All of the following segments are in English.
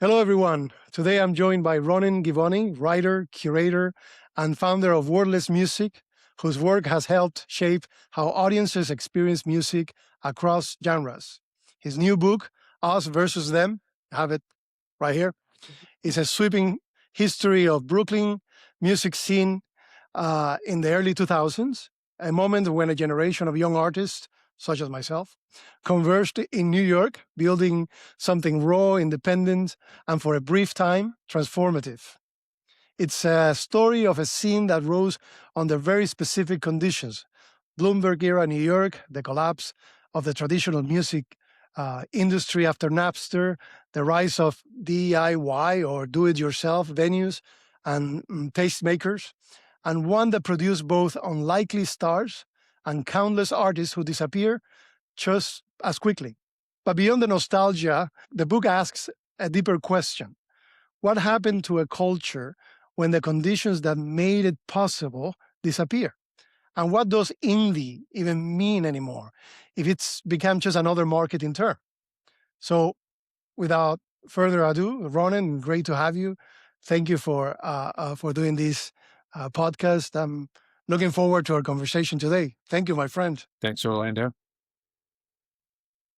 Hello, everyone. Today I'm joined by Ronen Givony, writer, curator, and founder of Wordless Music, whose work has helped shape how audiences experience music across genres. His new book, Us versus Them, I have it right here, is a sweeping history of Brooklyn music scene in the early 2000s, a moment when a generation of young artists, such as myself, converged in New York, building something raw, independent, and for a brief time, transformative. It's a story of a scene that rose under very specific conditions. Bloomberg era New York, the collapse of the traditional music industry after Napster, the rise of DIY or do it yourself venues and tastemakers, and one that produced both unlikely stars and countless artists who disappear just as quickly. But beyond the nostalgia, the book asks a deeper question. What happened to a culture when the conditions that made it possible disappear? And what does indie even mean anymore if it's become just another marketing term? So without further ado, Ronen, great to have you. Thank you for doing this podcast. I'm looking forward to our conversation today. Thank you, my friend. Thanks, Orlando.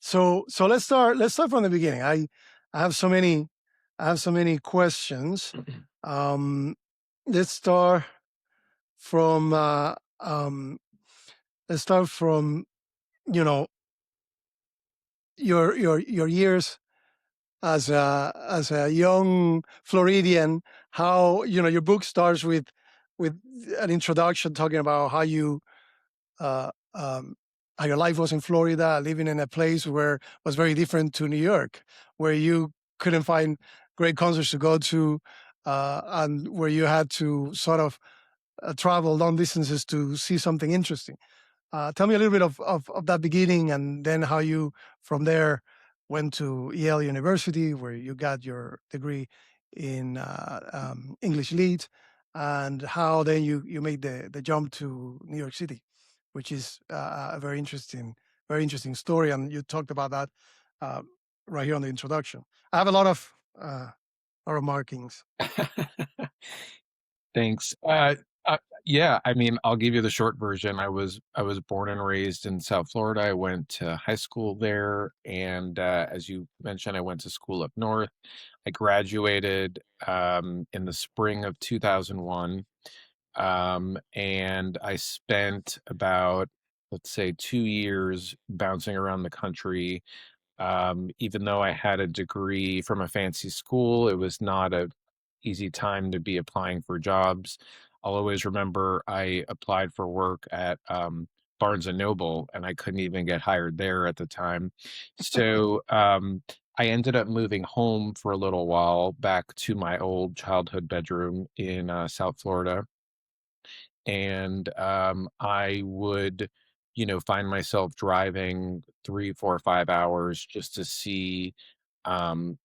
So let's start from the beginning. I have so many questions. Let's start from your years as a young Floridian. How your book starts with an introduction talking about how you how your life was in Florida, living in a place where it was very different to New York, where you couldn't find great concerts to go to, and where you had to sort of travel long distances to see something interesting. Tell me a little bit of that beginning, and then how you, from there, went to Yale University, where you got your degree in English Lit, and how then you made the jump to New York City, which is a very interesting story. And you talked about that right here on the introduction. I have a lot of markings. Thanks. Yeah, I mean, I'll give you the short version. I was born and raised in South Florida. I went to high school there, and as you mentioned, I went to school up north. I graduated in the spring of 2001, and I spent about, let's say, 2 years bouncing around the country. Even though I had a degree from a fancy school, it was not a easy time to be applying for jobs. I'll always remember I applied for work at Barnes and Noble, and I couldn't even get hired there at the time. So I ended up moving home for a little while back to my old childhood bedroom in South Florida. And I would, find myself driving 3, 4, 5 hours just to see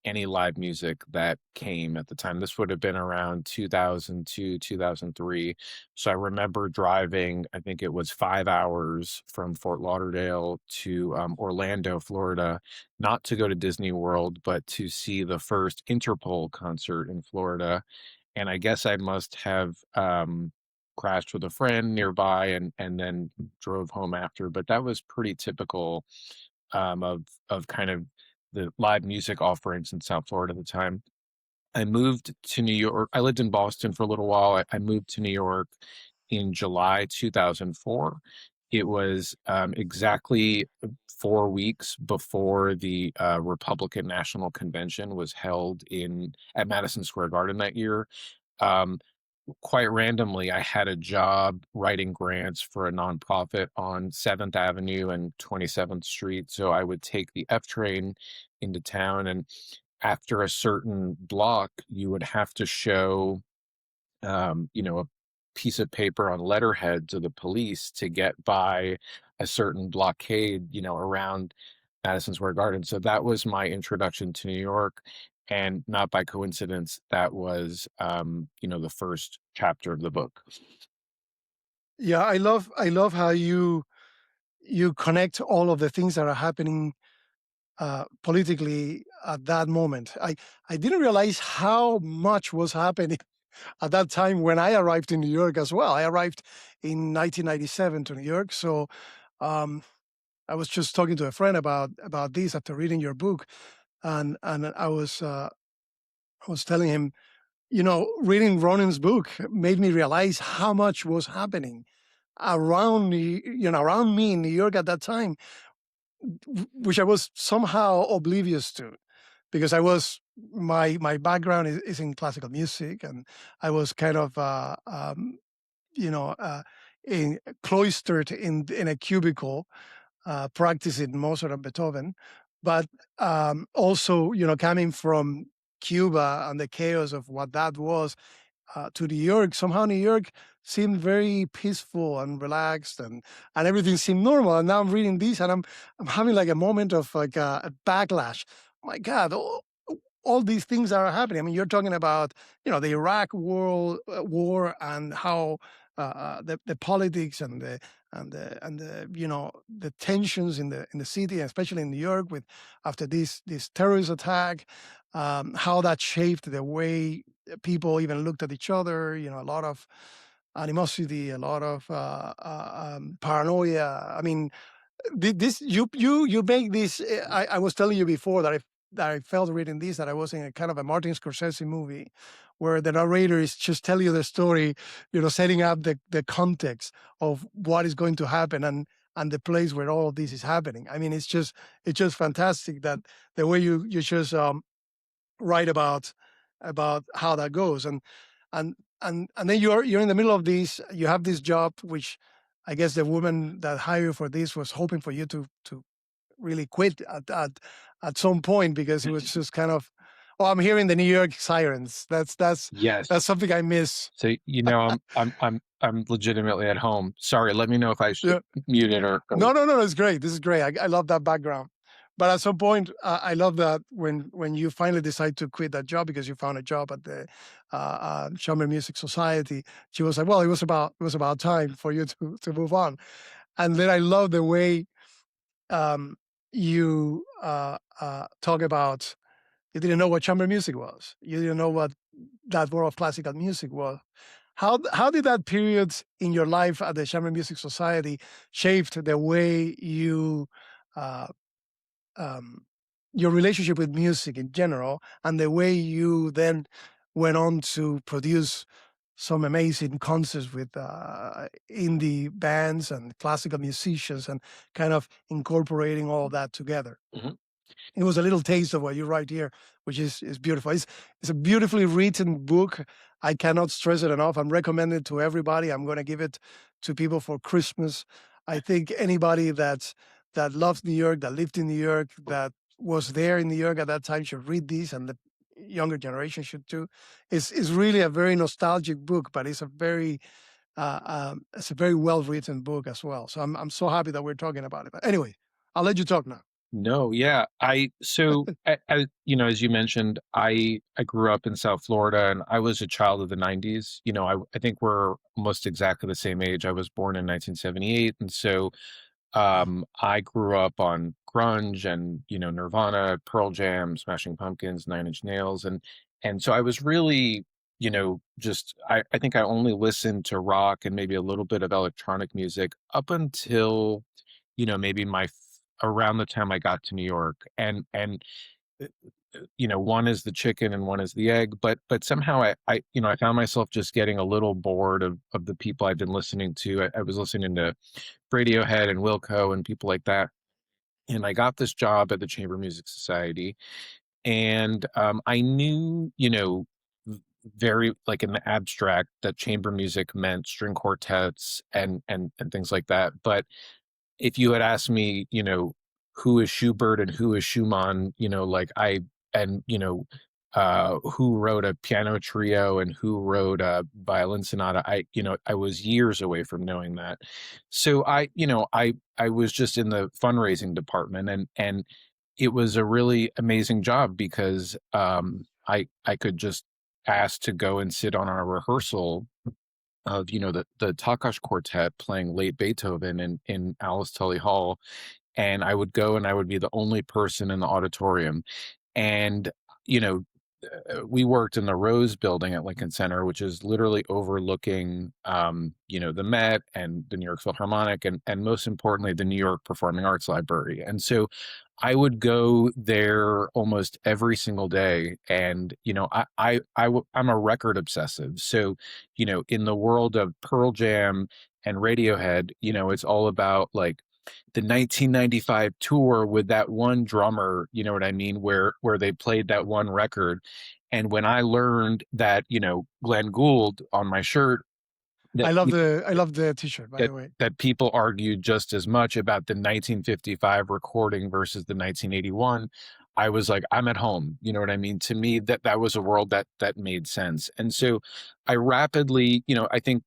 any live music that came at the time. This would have been around 2002, 2003. So I remember driving, I think it was 5 hours from Fort Lauderdale to Orlando, Florida, not to go to Disney World, but to see the first Interpol concert in Florida. And I guess I must have crashed with a friend nearby and then drove home after. But that was pretty typical of kind of the live music offerings in South Florida at the time. I moved to New York. I lived in Boston for a little while. I moved to New York in July 2004. It was exactly 4 weeks before the Republican National Convention was held at Madison Square Garden that year. Quite randomly, I had a job writing grants for a nonprofit on 7th Avenue and 27th Street. So I would take the F train into town, and after a certain block, you would have to show, a piece of paper on letterhead to the police to get by a certain blockade, around Madison Square Garden. So that was my introduction to New York. And not by coincidence, that was, the first chapter of the book. Yeah, I love how you connect all of the things that are happening politically at that moment. I didn't realize how much was happening at that time when I arrived in New York as well. I arrived in 1997 to New York. So um, I was just talking to a friend about this after reading your book, and I was telling him, reading Ronen's book made me realize how much was happening around me, around me in New York at that time, which I was somehow oblivious to, because my background is in classical music, and I was kind of you know uh, cloistered in a cubicle, practicing Mozart and Beethoven, but also coming from Cuba and the chaos of what that was, to New York. Somehow New York seemed very peaceful and relaxed, and everything seemed normal. And now I'm reading this, and I'm having like a moment of like a backlash. My God, all these things are happening. I mean, you're talking about the Iraq war and how the politics and the tensions in the city, especially in New York, with after this terrorist attack, how that shaped the way people even looked at each other. A lot of animosity, a lot of paranoia. I mean, this you make this. I was telling you before that I felt reading this that I was in a kind of a Martin Scorsese movie, where the narrator is just telling you the story, setting up the context of what is going to happen, and the place where all of this is happening. I mean, it's just fantastic that the way you just write about how that goes, and then you're in the middle of this. You have this job, which I guess the woman that hired you for this was hoping for you to really quit at some point, because it was just kind of, oh, I'm hearing the New York sirens. That's Yes. something I miss. So I'm legitimately at home. Sorry, let me know if I should mute it or. No, it's great. This is great. I love that background. But at some point, I love that when you finally decide to quit that job because you found a job at the Chamber Music Society, she was like, "Well, it was about time for you to move on." And then I love the way you talk about, you didn't know what chamber music was. You didn't know what that world of classical music was. How did that period in your life at the Chamber Music Society shaped the way you your relationship with music in general, and the way you then went on to produce some amazing concerts with indie bands and classical musicians, and kind of incorporating all that together? Mm-hmm. It was a little taste of what you write here, which is beautiful. It's a beautifully written book. I cannot stress it enough. I'm recommending it to everybody. I'm going to give it to people for Christmas. I think anybody that loves New York, that lived in New York, that was there in New York at that time should read this, and the younger generation should too. It's really a very nostalgic book, but it's a very well written book as well. So I'm so happy that we're talking about it. But anyway, I'll let you talk now. No, yeah. As you mentioned, I grew up in South Florida, and I was a child of the 90s. I think we're almost exactly the same age. I was born in 1978, and so I grew up on grunge and Nirvana, Pearl Jam, Smashing Pumpkins, Nine Inch Nails, and so I was really just I think I only listened to rock and maybe a little bit of electronic music up until maybe around the time I got to New York, and one is the chicken and one is the egg, but somehow I found myself just getting a little bored of the people I've been listening to. I was listening to Radiohead and Wilco and people like that, and I got this job at the Chamber Music Society, and I knew very like in the abstract that chamber music meant string quartets and things like that, but if you had asked me, who is Schubert and who is Schumann, who wrote a piano trio and who wrote a violin sonata, I was years away from knowing that. So I was just in the fundraising department, and it was a really amazing job because I could just ask to go and sit on our rehearsal of the Takash Quartet playing late Beethoven in Alice Tully Hall, and I would go and I would be the only person in the auditorium, And, you know, we worked in the Rose building at Lincoln Center, which is literally overlooking, the Met and the New York Philharmonic, and most importantly, the New York Performing Arts Library. And so I would go there almost every single day. And, I'm a record obsessive. So, in the world of Pearl Jam and Radiohead, it's all about like the 1995 tour with that one drummer, you know what I mean, where they played that one record. And when I learned that, Glenn Gould on my shirt, that I love the t-shirt, by that the way. that people argued just as much about the 1955 recording versus the 1981, I was like, I'm at home. You know what I mean? To me, that was a world that made sense. And so I rapidly, I think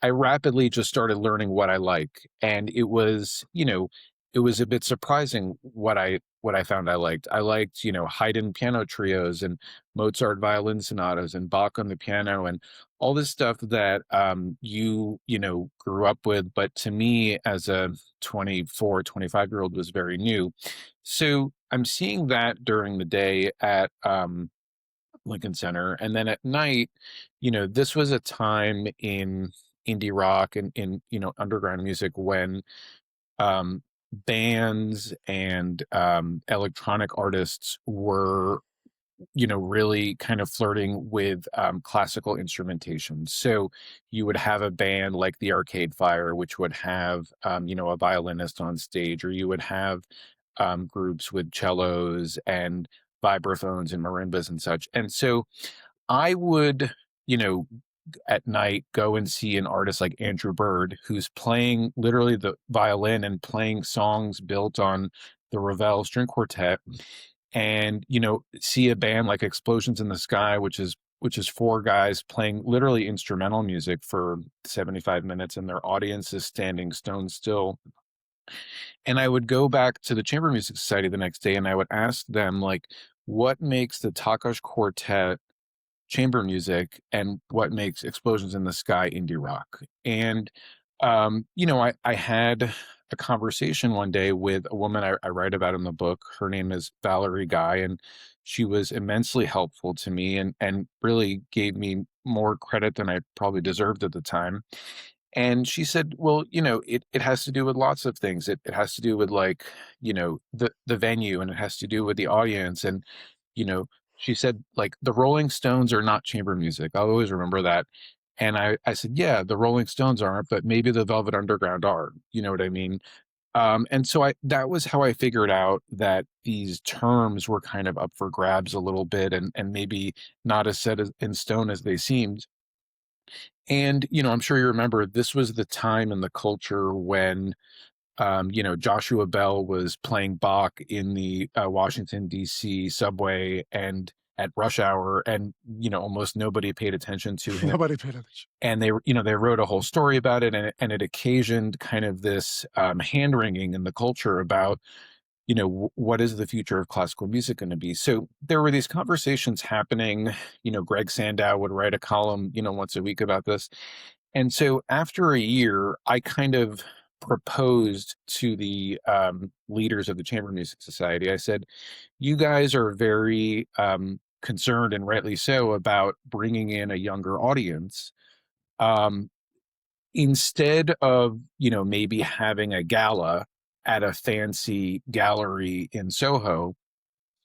I rapidly just started learning what I like. And it was a bit surprising what I found I liked. I liked, Haydn piano trios and Mozart violin sonatas and Bach on the piano and all this stuff that grew up with, but to me as a 24, 25-year-old was very new. So I'm seeing that during the day at Lincoln Center. And then at night, this was a time in indie rock and in, underground music when um, bands and electronic artists were, really kind of flirting with classical instrumentation. So you would have a band like the Arcade Fire, which would have, a violinist on stage, or you would have groups with cellos and vibraphones and marimbas and such. And so I would, you know, at night go and see an artist like Andrew Bird, who's playing literally the violin and playing songs built on the Ravel string quartet, and see a band like Explosions in the Sky, which is four guys playing literally instrumental music for 75 minutes, and their audience is standing stone still. And I would go back to the Chamber Music Society the next day and I would ask them, like, what makes the Takash Quartet chamber music and what makes Explosions in the Sky indie rock? And I had a conversation one day with a woman I write about in the book. Her name is Valerie Guy, and she was immensely helpful to me and really gave me more credit than I probably deserved at the time. And she said, well, it has to do with lots of things. It has to do with, like, the venue, and it has to do with the audience. And, you know, she said, like, the Rolling Stones are not chamber music. I'll always remember that. And I said, yeah, the Rolling Stones aren't, but maybe the Velvet Underground are. You know what I mean? And so that was how I figured out that these terms were kind of up for grabs a little bit, and maybe not as set in stone as they seemed. And, I'm sure you remember this was the time in the culture when, Joshua Bell was playing Bach in the Washington, D.C. subway and at rush hour, and, almost nobody paid attention to him. Nobody paid attention. And they wrote a whole story about it, and it occasioned kind of this hand wringing in the culture about, what is the future of classical music going to be? So there were these conversations happening. Greg Sandow would write a column, once a week about this. And so after a year, I kind of proposed to the leaders of the Chamber Music Society. I said, you guys are very concerned, and rightly so, about bringing in a younger audience. Um, Instead of, maybe having a gala at a fancy gallery in Soho,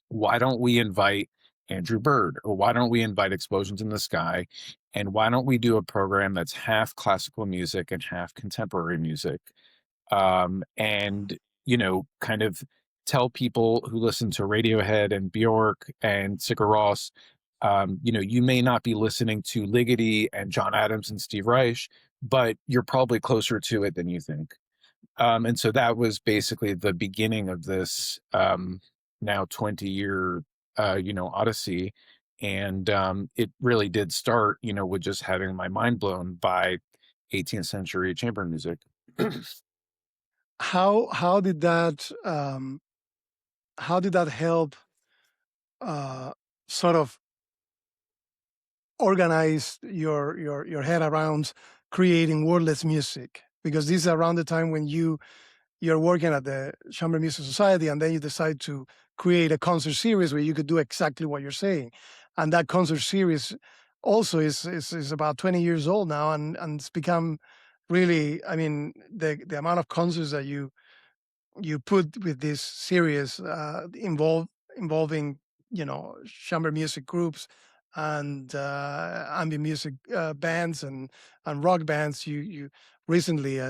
why don't we invite Andrew Bird, or why don't we invite Explosions in the Sky? And why don't we do a program that's half classical music and half contemporary music? And, kind of tell people who listen to Radiohead and Bjork and Sigur Rós, you may not be listening to Ligeti and John Adams and Steve Reich, but you're probably closer to it than you think. And so that was basically the beginning of this now 20-year, odyssey. And it really did start, with just having my mind blown by 18th century chamber music. How did that help uh, sort of organize your head around creating wordless music? Because this is around the time when you you're working at the Chamber Music Society, and then you decide to create a concert series where you could do exactly what you're saying. And that concert series also is about 20 years old now, and it's become really, I mean, the amount of concerts that you put with this series involving, chamber music groups and ambient music bands and rock bands. You recently,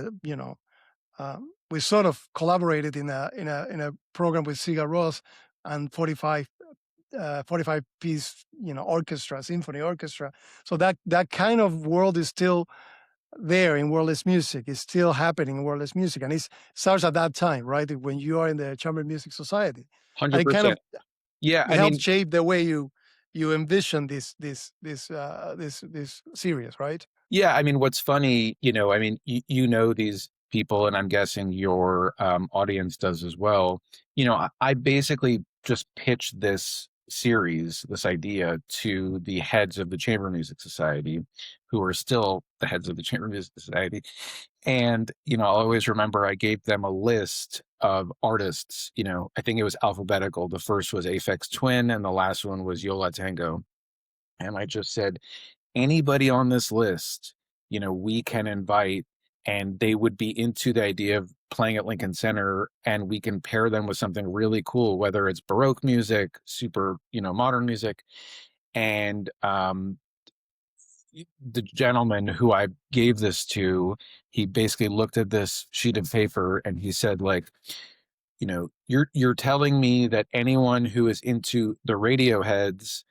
we sort of collaborated in a program with Sigur and 45 piece orchestra, symphony orchestra. So that kind of world is still there in wordless music. It's still happening in wordless music, and it starts at that time, right, when you are in the Chamber Music Society, and it kind 100%. of Yeah, I helps mean, shape the way you envision this series, right? yeah, I mean, what's funny, I mean, you know these people, and I'm guessing your audience does as well. I basically just pitched this series, this idea, to the heads of the Chamber Music Society, who are still the heads of the Chamber Music Society. And, I'll always remember I gave them a list of artists. I think it was alphabetical. The first was Aphex Twin, and the last one was Yola Tango. And I just said, anybody on this list, we can invite, and they would be into the idea of playing at Lincoln Center, and we can pair them with something really cool, whether it's Baroque music, super, modern music. And the gentleman who I gave this to, he basically looked at this sheet of paper and he said, like, you're telling me that anyone who is into the Radioheads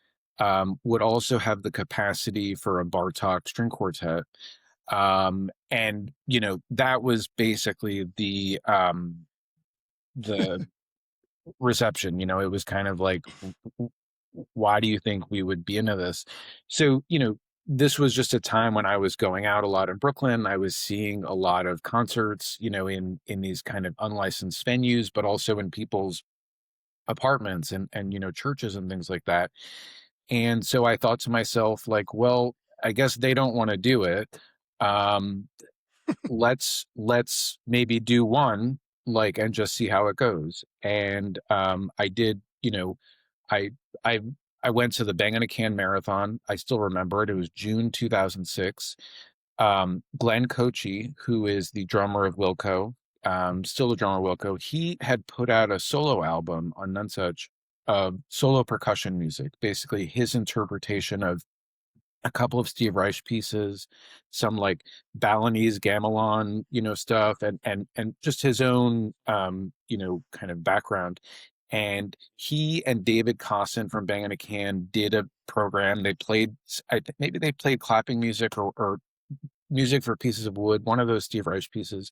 would also have the capacity for a Bartok string quartet. And that was basically the reception. It was kind of like, why do you think we would be into this? So, this was just a time when I was going out a lot in Brooklyn. I was seeing a lot of concerts, in these kind of unlicensed venues, but also in people's apartments and churches and things like that. And so I thought to myself, like, well, I guess they don't want to do it. Um, let's maybe do one, like, and just see how it goes. And I did, I I I went to the Bang on a Can marathon. I still remember it. It was June 2006. Glenn Cochi, who is the drummer of Wilco, still the drummer of Wilco, he had put out a solo album on Nonesuch of solo percussion music, basically his interpretation of a couple of Steve Reich pieces, some like Balinese gamelan, stuff, and just his own, kind of background. And he and David Cosson from Bang on a Can did a program. They played, maybe they played clapping music or music for Pieces of Wood, one of those Steve Reich pieces.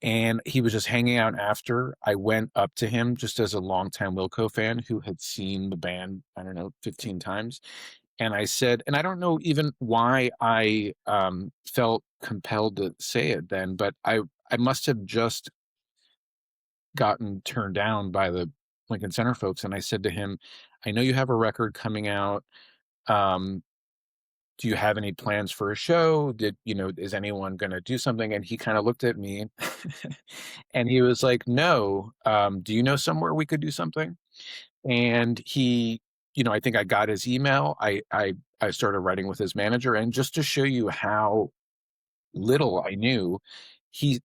And he was just hanging out after. I went up to him just as a longtime Wilco fan who had seen the band, I don't know, 15 times. And I said, and I don't know even why I felt compelled to say it then, but I must have just gotten turned down by the Lincoln Center folks. And I said to him, I know you have a record coming out. Do you have any plans for a show? Is anyone going to do something? And he kind of looked at me and he was like, no, do you know somewhere we could do something? And he, I think I got his email. I started writing with his manager, and just to show you how little I knew,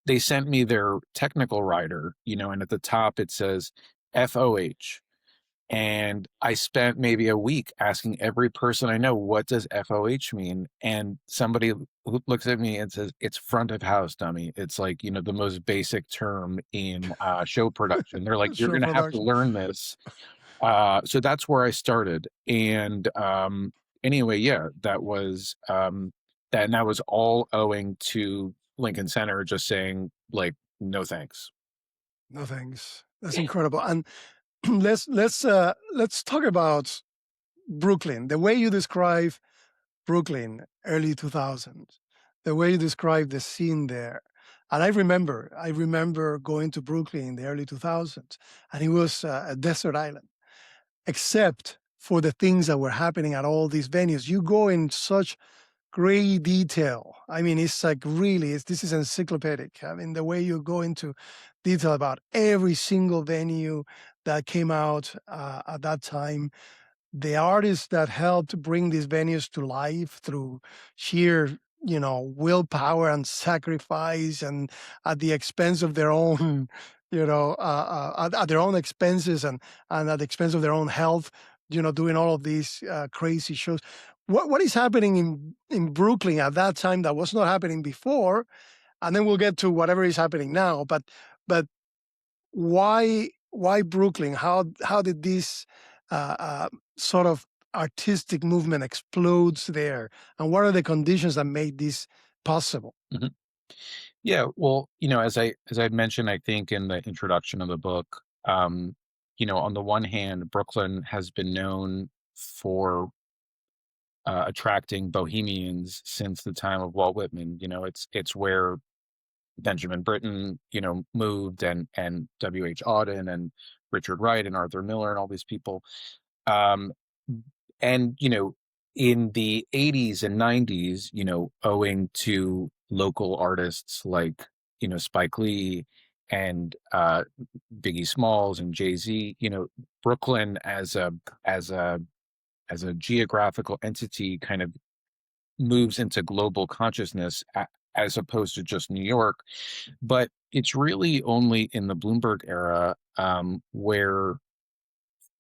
they sent me their technical writer, and at the top it says FOH. And I spent maybe a week asking every person I know, what does FOH mean? And somebody looks at me and says, it's front of house, dummy. It's like, the most basic term in show production. They're like, you're Show going to have to production. learn this. So that's where I started. And anyway, yeah, that was that was all owing to Lincoln Center just saying, like, no thanks. No thanks. That's incredible. And let's talk about Brooklyn. The way you describe Brooklyn, early 2000s, the way you describe the scene there. And I remember going to Brooklyn in the early 2000s, and it was a desert island, except for the things that were happening at all these venues. You go in such great detail. I mean, it's like really, this is encyclopedic. I mean, the way you go into detail about every single venue that came out at that time, the artists that helped bring these venues to life through sheer, willpower and sacrifice, and at the expense of their own, at their own expenses, and at the expense of their own health, doing all of these crazy shows. What is happening in Brooklyn at that time that was not happening before? And then we'll get to whatever is happening now. But why Brooklyn? How did this sort of artistic movement explodes there, and what are the conditions that made this possible? Mm-hmm. Yeah, well, as I mentioned, I think in the introduction of the book, on the one hand, Brooklyn has been known for attracting bohemians since the time of Walt Whitman. It's where Benjamin Britten, moved, and W.H. Auden and Richard Wright and Arthur Miller and all these people. Um, and in the 80s and 90s, owing to local artists like Spike Lee and Biggie Smalls and Jay-Z, Brooklyn as a geographical entity kind of moves into global consciousness as opposed to just New York. But it's really only in the Bloomberg era where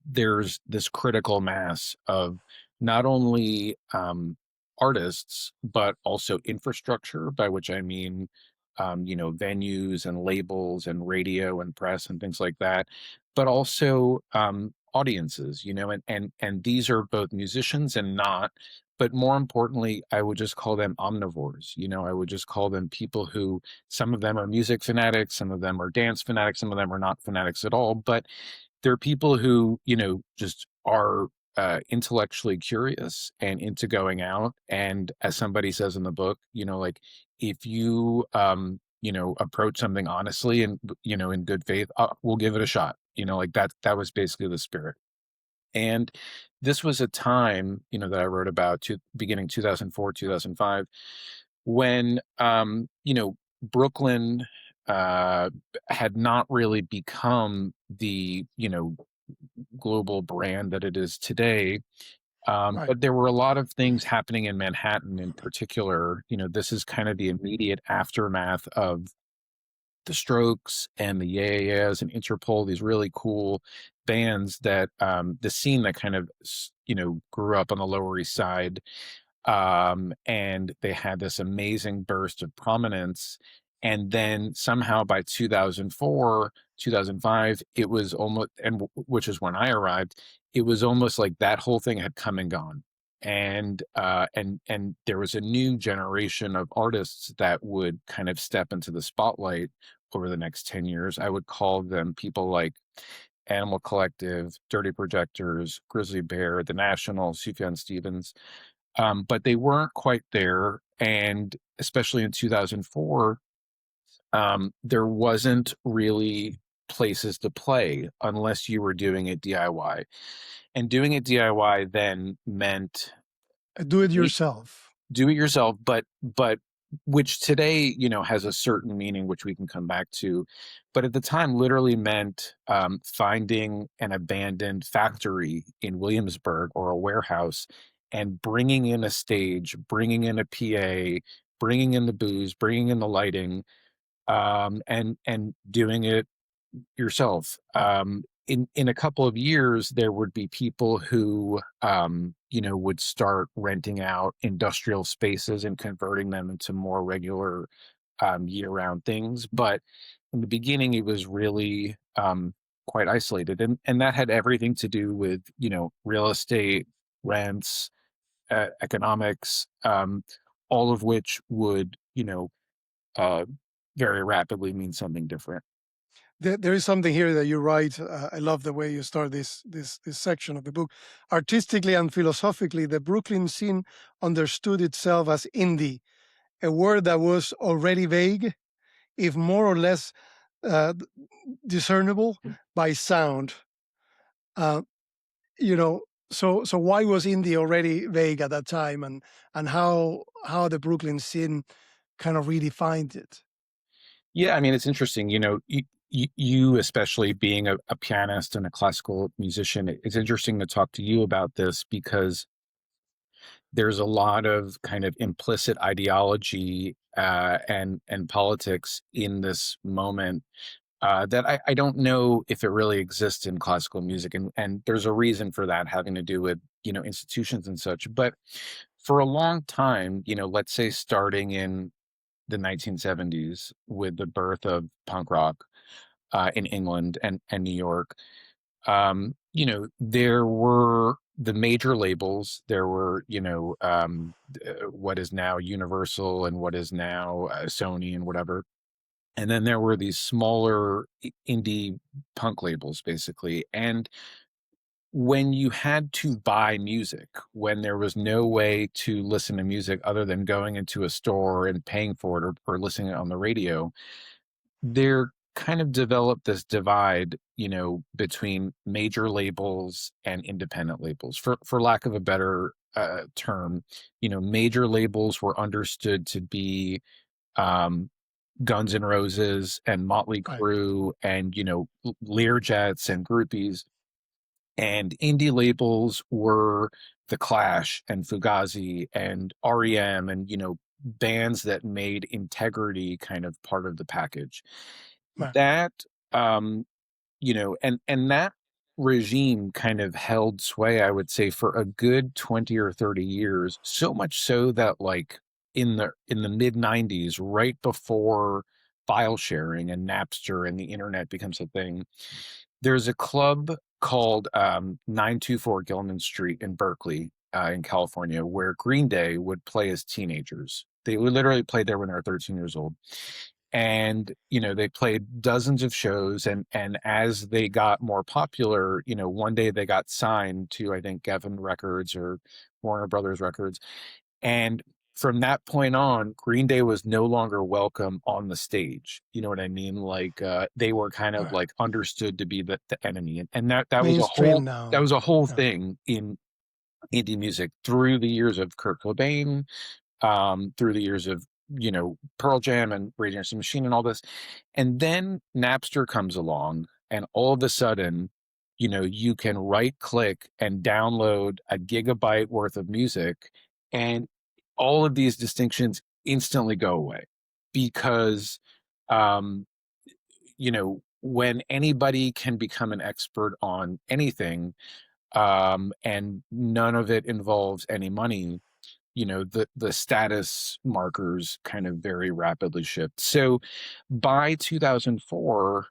there's this critical mass of not only artists, but also infrastructure, by which I mean, venues and labels and radio and press and things like that, but also audiences, and these are both musicians and not, but more importantly, I would just call them omnivores. I would just call them people who, some of them are music fanatics, some of them are dance fanatics, some of them are not fanatics at all, but there are people who, just are intellectually curious and into going out. And as somebody says in the book, like, if you, approach something honestly and, in good faith, we'll give it a shot. Like that was basically the spirit. And this was a time, that I wrote about beginning 2004, 2005, when, Brooklyn had not really become the, global brand that it is today. Right. But there were a lot of things happening in Manhattan in particular. This is kind of the immediate aftermath of the Strokes and the Yeah and Interpol, these really cool bands that the scene that kind of, grew up on the Lower East Side. And they had this amazing burst of prominence. And then somehow by 2004, 2005, it was almost, which is when I arrived, it was almost like that whole thing had come and gone. And there was a new generation of artists that would kind of step into the spotlight over the next 10 years. I would call them people like Animal Collective, Dirty Projectors, Grizzly Bear, The National, Sufjan Stevens. But they weren't quite there. And especially in 2004, there wasn't really places to play unless you were doing it DIY. And doing it DIY then meant Do it yourself. do it yourself, but which today, has a certain meaning, which we can come back to. But at the time literally meant finding an abandoned factory in Williamsburg or a warehouse and bringing in a stage, bringing in a PA, bringing in the booze, bringing in the lighting, and doing it yourself. In a couple of years, there would be people who, would start renting out industrial spaces and converting them into more regular year-round things. But in the beginning, it was really quite isolated, and that had everything to do with real estate, rents, economics, all of which would very rapidly mean something different. There is something here that you write. I love the way you start this section of the book. Artistically and philosophically, the Brooklyn scene understood itself as indie, a word that was already vague, if more or less discernible by sound. So why was indie already vague at that time, and how the Brooklyn scene kind of redefined it? Yeah, I mean, it's interesting. you especially being a pianist and a classical musician, it's interesting to talk to you about this because there's a lot of kind of implicit ideology and politics in this moment that I don't know if it really exists in classical music, and there's a reason for that having to do with institutions and such. But for a long time, let's say starting in the 1970s with the birth of punk rock in England and New York, there were the major labels. There were, what is now Universal and what is now Sony and whatever. And then there were these smaller indie punk labels, basically. And when you had to buy music, when there was no way to listen to music other than going into a store and paying for it or listening on the radio, there kind of developed this divide, between major labels and independent labels. For lack of a better term, major labels were understood to be um, Guns N' Roses and Motley Right. Crue and Learjets and groupies, and indie labels were The Clash and Fugazi and REM and bands that made integrity kind of part of the package. Right. That and that regime kind of held sway, I would say, for a good 20 or 30 years, so much so that like in the mid 90s, right before file sharing and Napster and the internet becomes a thing, there's a club called 924 Gilman Street in Berkeley, in California, where Green Day would play as teenagers. They would literally play there when they were 13 years old. And they played dozens of shows, and as they got more popular, one day they got signed to, I think, Geffen Records or Warner Brothers Records. And from that point on, Green Day was no longer welcome on the stage. You know what I mean? Like they were kind of Right. like understood to be the enemy, and that was a Mainstream whole now. that was a whole Yeah. thing in indie music through the years of Kurt Cobain, through the years of Pearl Jam and Rage Against the Machine and all this. And then Napster comes along, and all of a sudden, you can right click and download a gigabyte worth of music, and all of these distinctions instantly go away because um, when anybody can become an expert on anything, and none of it involves any money, the status markers kind of very rapidly shift. So by 2004,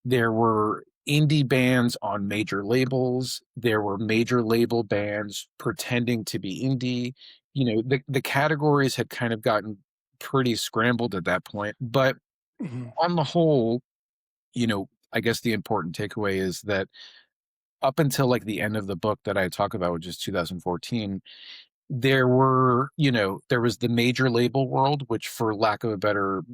there were indie bands on major labels. There were major label bands pretending to be indie. The categories had kind of gotten pretty scrambled at that point. But Mhm. on the whole, I guess the important takeaway is that up until like the end of the book that I talk about, which is 2014, there was the major label world, which for lack of a better,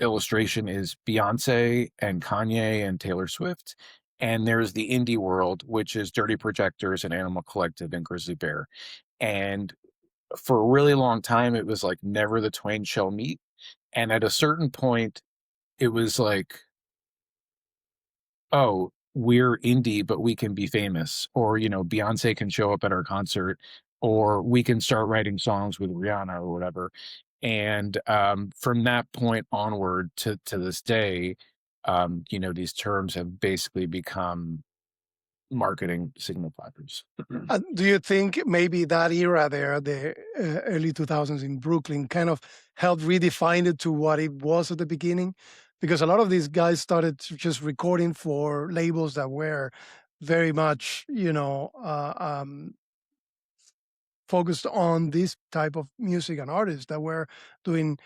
illustration is Beyonce and Kanye and Taylor Swift. And there's the indie world, which is Dirty Projectors and Animal Collective and Grizzly Bear. And for a really long time, it was like never the twain shall meet. And at a certain point, it was like, oh, we're indie, but we can be famous, or Beyonce can show up at our concert, or we can start writing songs with Rihanna or whatever. And from that point onward to this day, these terms have basically become marketing signifiers. Do you think maybe that era there, the early 2000s in Brooklyn, kind of helped redefine it to what it was at the beginning? Because a lot of these guys started just recording for labels that were very much, focused on this type of music and artists that were doing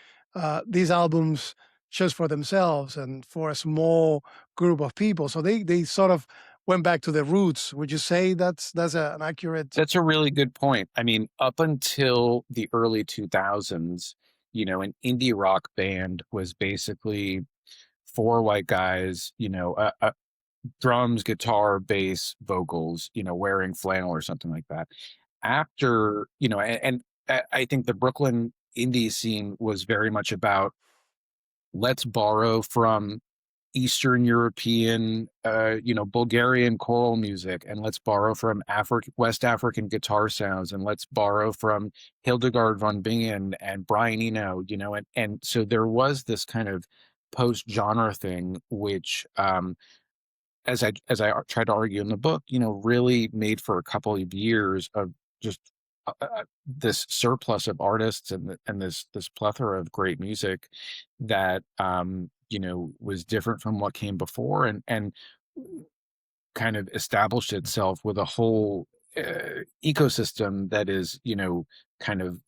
these albums just for themselves and for a small group of people. So they sort of went back to the roots. Would you say that's an accurate? That's a really good point. I mean, up until the early 2000s, an indie rock band was basically four white guys, drums, guitar, bass, vocals, wearing flannel or something like that. After, and I think the Brooklyn indie scene was very much about let's borrow from Eastern European, Bulgarian choral music, and let's borrow from West African guitar sounds, and let's borrow from Hildegard von Bingen and Brian Eno, and so there was this kind of post-genre thing, which, as I tried to argue in the book, really made for a couple of years of just this surplus of artists and this plethora of great music that was different from what came before and kind of established itself with a whole ecosystem that is kind of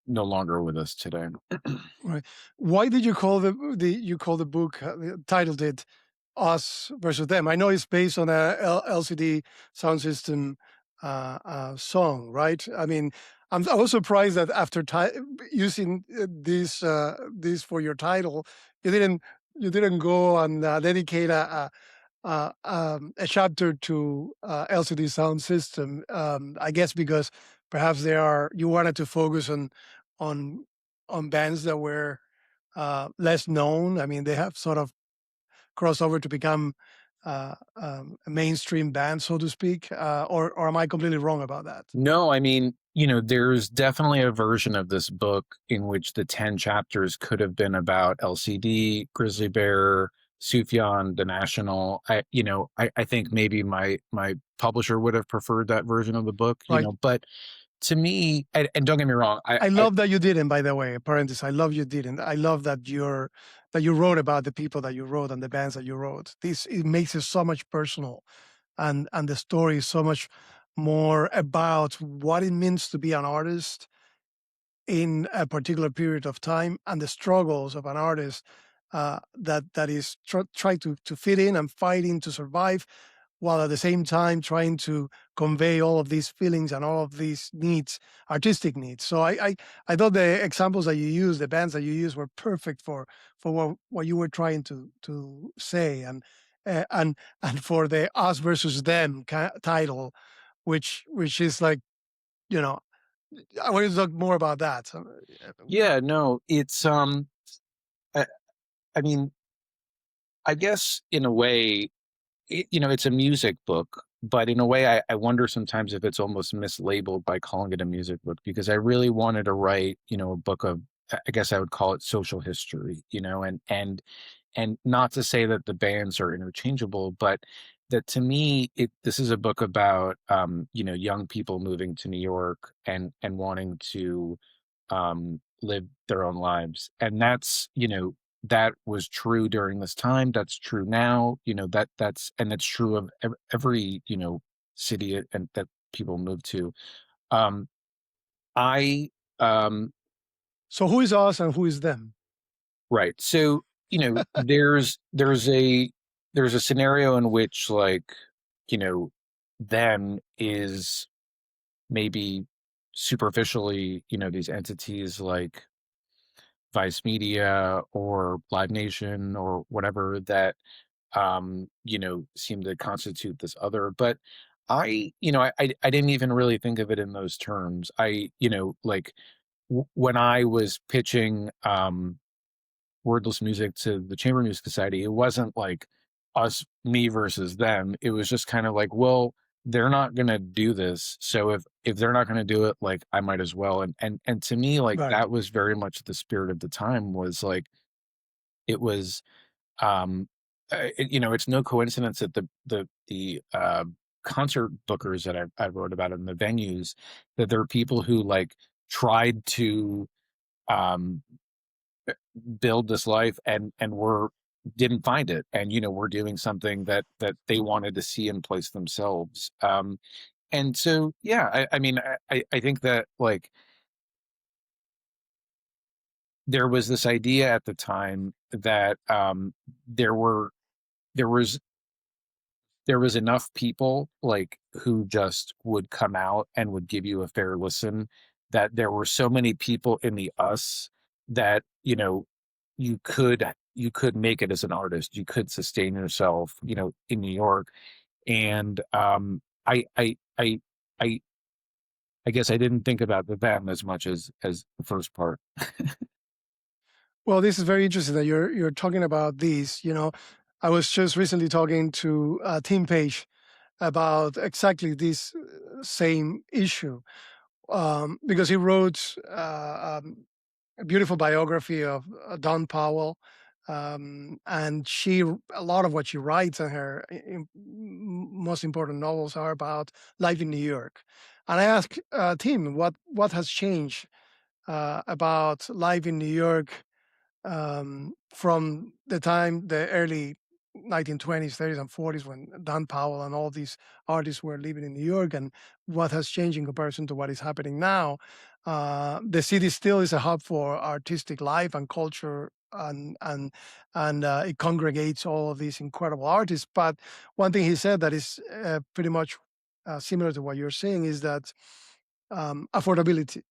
no longer with us today. Right. Why did you call the book titled it Us versus Them? I know it's based on a LCD Sound System song, right? I mean, I was surprised that after using this for your title, you didn't go and dedicate a chapter to LCD Sound System. I guess because perhaps you wanted to focus on bands that were less known. I mean, they have sort of crossed over to become a mainstream band, so to speak. Or am I completely wrong about that? No, I mean, there's definitely a version of this book in which the 10 chapters could have been about LCD, Grizzly Bear, Sufjan, The National. I think maybe my publisher would have preferred that version of the book, Right. But to me, and don't get me wrong, I love that you didn't, by the way, parenthesis. I love you didn't. I love that you wrote about the people that you wrote and the bands that you wrote. It makes it so much personal, and the story is so much more about what it means to be an artist in a particular period of time and the struggles of an artist that is trying to fit in and fighting to survive, while at the same time trying to convey all of these feelings and all of these needs, artistic needs. So I thought the examples that you used, the bands that you used, were perfect for what you were trying to say, and for the Us versus Them title, which is like, I want to talk more about that. Yeah, no, it's I, I mean, I guess in a way, it's a music book, but in a way, I wonder sometimes if it's almost mislabeled by calling it a music book, because I really wanted to write, a book of, I guess I would call it social history, and not to say that the bands are interchangeable, but that to me, this is a book about, young people moving to New York and wanting to live their own lives. And that was true during this time. That's true now. That's true of every, city and that people move to. Um, I, So who is us and who is them? right. So, there's a scenario in which, like, them is maybe superficially, these entities like Vice Media or Live Nation or whatever that seem to constitute this other. But I didn't even really think of it in those terms. Like when I was pitching wordless music to the Chamber Music Society, it wasn't like me versus them. It was just kind of like, well, they're not gonna do this, so if they're not gonna do it, like, I might as well. And to me, like, Right. that was very much the spirit of the time. Was like, it was um it's no coincidence that the concert bookers that I wrote about in the venues, that there are people who like tried to um build this life and were didn't find it, and we're doing something that they wanted to see and place themselves. And so yeah, I mean, I think that, like, there was this idea at the time that there were there was there was enough people, like, who just would come out and would give you a fair listen, that there were so many people in the us that you could make it as an artist, you could sustain yourself, in New York. And I guess I didn't think about the them as much as the first part. Well, this is very interesting that you're talking about these. I was just recently talking to Tim Page about exactly this same issue, because he wrote a beautiful biography of Don Powell, and a lot of what she writes in her most important novels are about life in New York. And I asked Tim what has changed about life in New York from the early 1920s, 30s, and 40s, when Don Powell and all these artists were living in New York, and what has changed in comparison to what is happening now. The city still is a hub for artistic life and culture, and it congregates all of these incredible artists. But one thing he said that is pretty much similar to what you're saying is that affordability.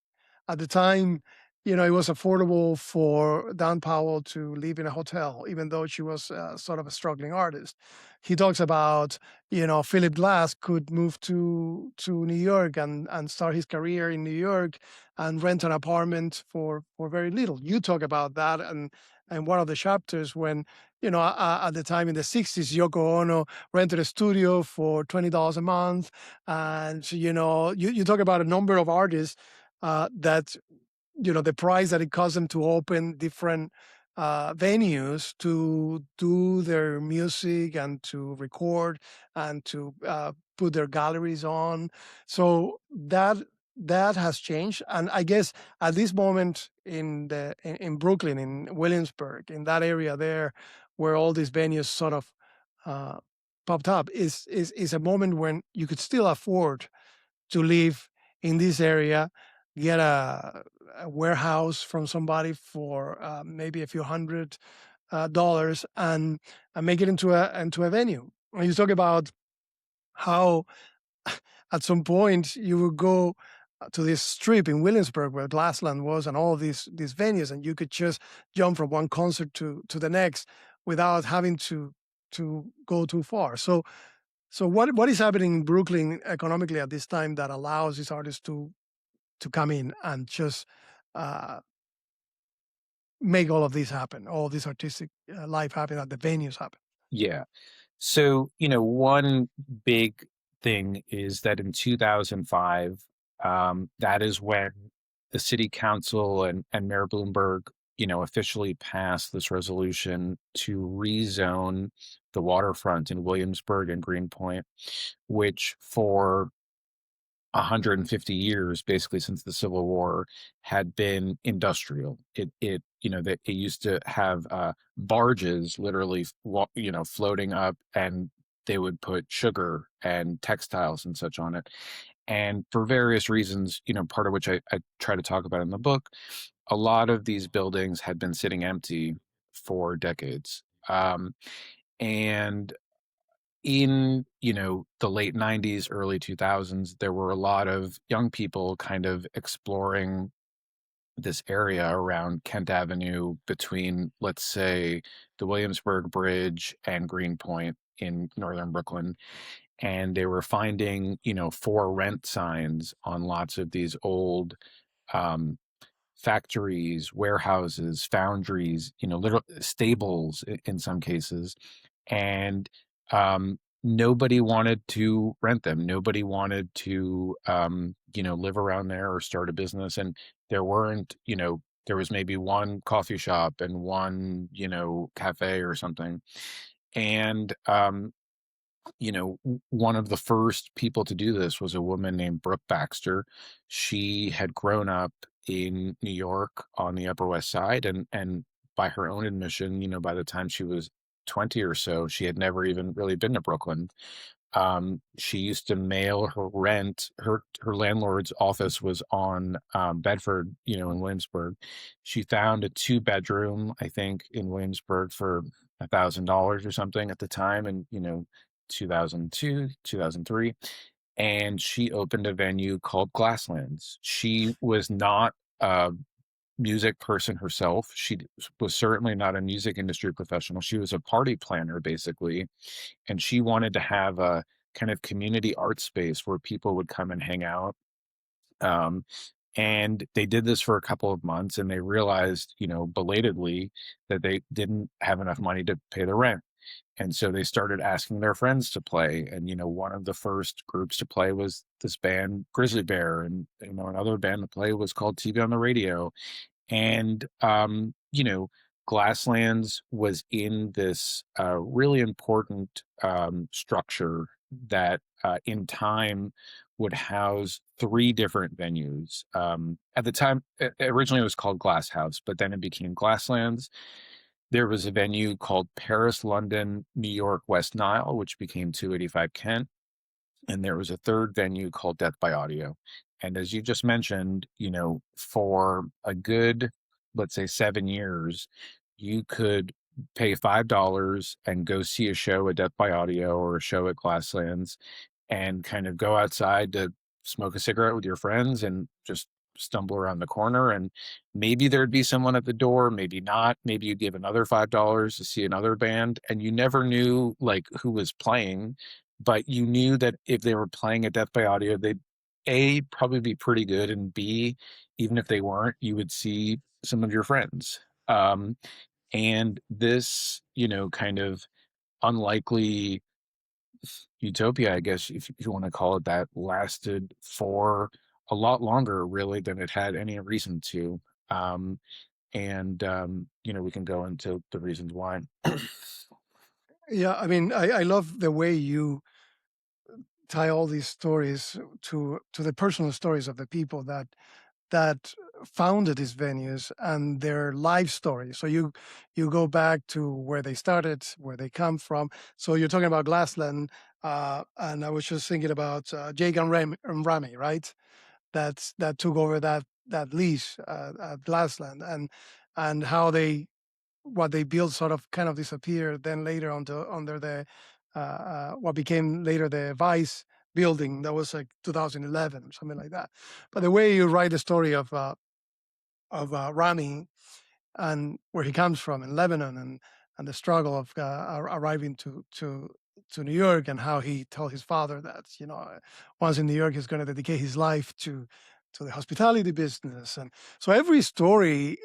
At the time, it was affordable for Don Powell to live in a hotel, even though she was sort of a struggling artist. He talks about, Philip Glass could move to New York and start his career in New York and rent an apartment for very little. You talk about that and one of the chapters when, at the time in the 60s, Yoko Ono rented a studio for $20 a month. And, so, you talk about a number of artists that the price that it costs them to open different venues to do their music and to record and to put their galleries on. So that has changed, and I guess at this moment in Brooklyn, in Williamsburg, in that area there, where all these venues sort of uh, popped up, is a moment when you could still afford to live in this area, get a warehouse from somebody for maybe a few $100, and make it into a venue. And you talk about how at some point you would go to this strip in Williamsburg where Glassland was, and all these venues, and you could just jump from one concert to the next without having to go too far. So what is happening in Brooklyn economically at this time that allows these artists to come in and just uh, make all of this happen, all this artistic life happen, that the venues happen? Yeah. So, one big thing is that in 2005, that is when the city council and Mayor Bloomberg, officially passed this resolution to rezone the waterfront in Williamsburg and Greenpoint, which for 150 years, basically since the Civil War, had been industrial. That it used to have barges literally, floating up, and they would put sugar and textiles and such on it. And for various reasons, part of which I try to talk about in the book, a lot of these buildings had been sitting empty for decades. And in the late 90s, early 2000s, there were a lot of young people kind of exploring this area around Kent Avenue between, let's say, the Williamsburg Bridge and Greenpoint in northern Brooklyn. And they were finding for rent signs on lots of these old um, factories, warehouses, foundries, little stables in some cases. And nobody wanted to rent them. Nobody wanted to, live around there or start a business. And there weren't, there was maybe one coffee shop and one, cafe or something. And, one of the first people to do this was a woman named Brooke Baxter. She had grown up in New York on the Upper West Side, and by her own admission, by the time she was 20 or so, she had never even really been to Brooklyn. She used to mail her rent. Her landlord's office was on Bedford, in Williamsburg. She found a 2-bedroom, I think, in Williamsburg for $1,000 or something at the time, and 2002, 2003, and she opened a venue called Glasslands. She was not a music person herself. She was certainly not a music industry professional. She was a party planner, basically, and she wanted to have a kind of community art space where people would come and hang out. Um, And they did this for a couple of months, and they realized, belatedly, that they didn't have enough money to pay the rent. And so they started asking their friends to play. And, one of the first groups to play was this band, Grizzly Bear. And, another band to play was called TV on the Radio. And, Glasslands was in this really important structure that in time would house three different venues. At the time, originally it was called Glass House, but then it became Glasslands. There was a venue called Paris, London, New York, West Nile, which became 285 Kent. And there was a third venue called Death by Audio. And as you just mentioned, for a good, let's say 7 years, you could pay $5 and go see a show at Death by Audio or a show at Glasslands and kind of go outside to smoke a cigarette with your friends and just stumble around the corner. And maybe there'd be someone at the door, maybe not. Maybe you'd give another $5 to see another band. And you never knew like who was playing, but you knew that if they were playing at Death by Audio, they'd A, probably be pretty good, and B, even if they weren't, you would see some of your friends. And this, kind of unlikely utopia, I guess, if you want to call it that, lasted for a lot longer, really, than it had any reason to. We can go into the reasons why. Yeah, I mean, I love the way you tie all these stories to the personal stories of the people that founded these venues and their life story. So you go back to where they started, where they come from. So you're talking about Glassland, and I was just thinking about Jake and Rami, right? That took over that lease at Glassland, and how what they built sort of kind of disappeared. Then later under the what became later the Vice building, that was like 2011 or something like that. But the way you write the story of Rami and where he comes from in Lebanon, and the struggle of arriving to New York, and how he told his father that once in New York he's going to dedicate his life to the hospitality business. And so every story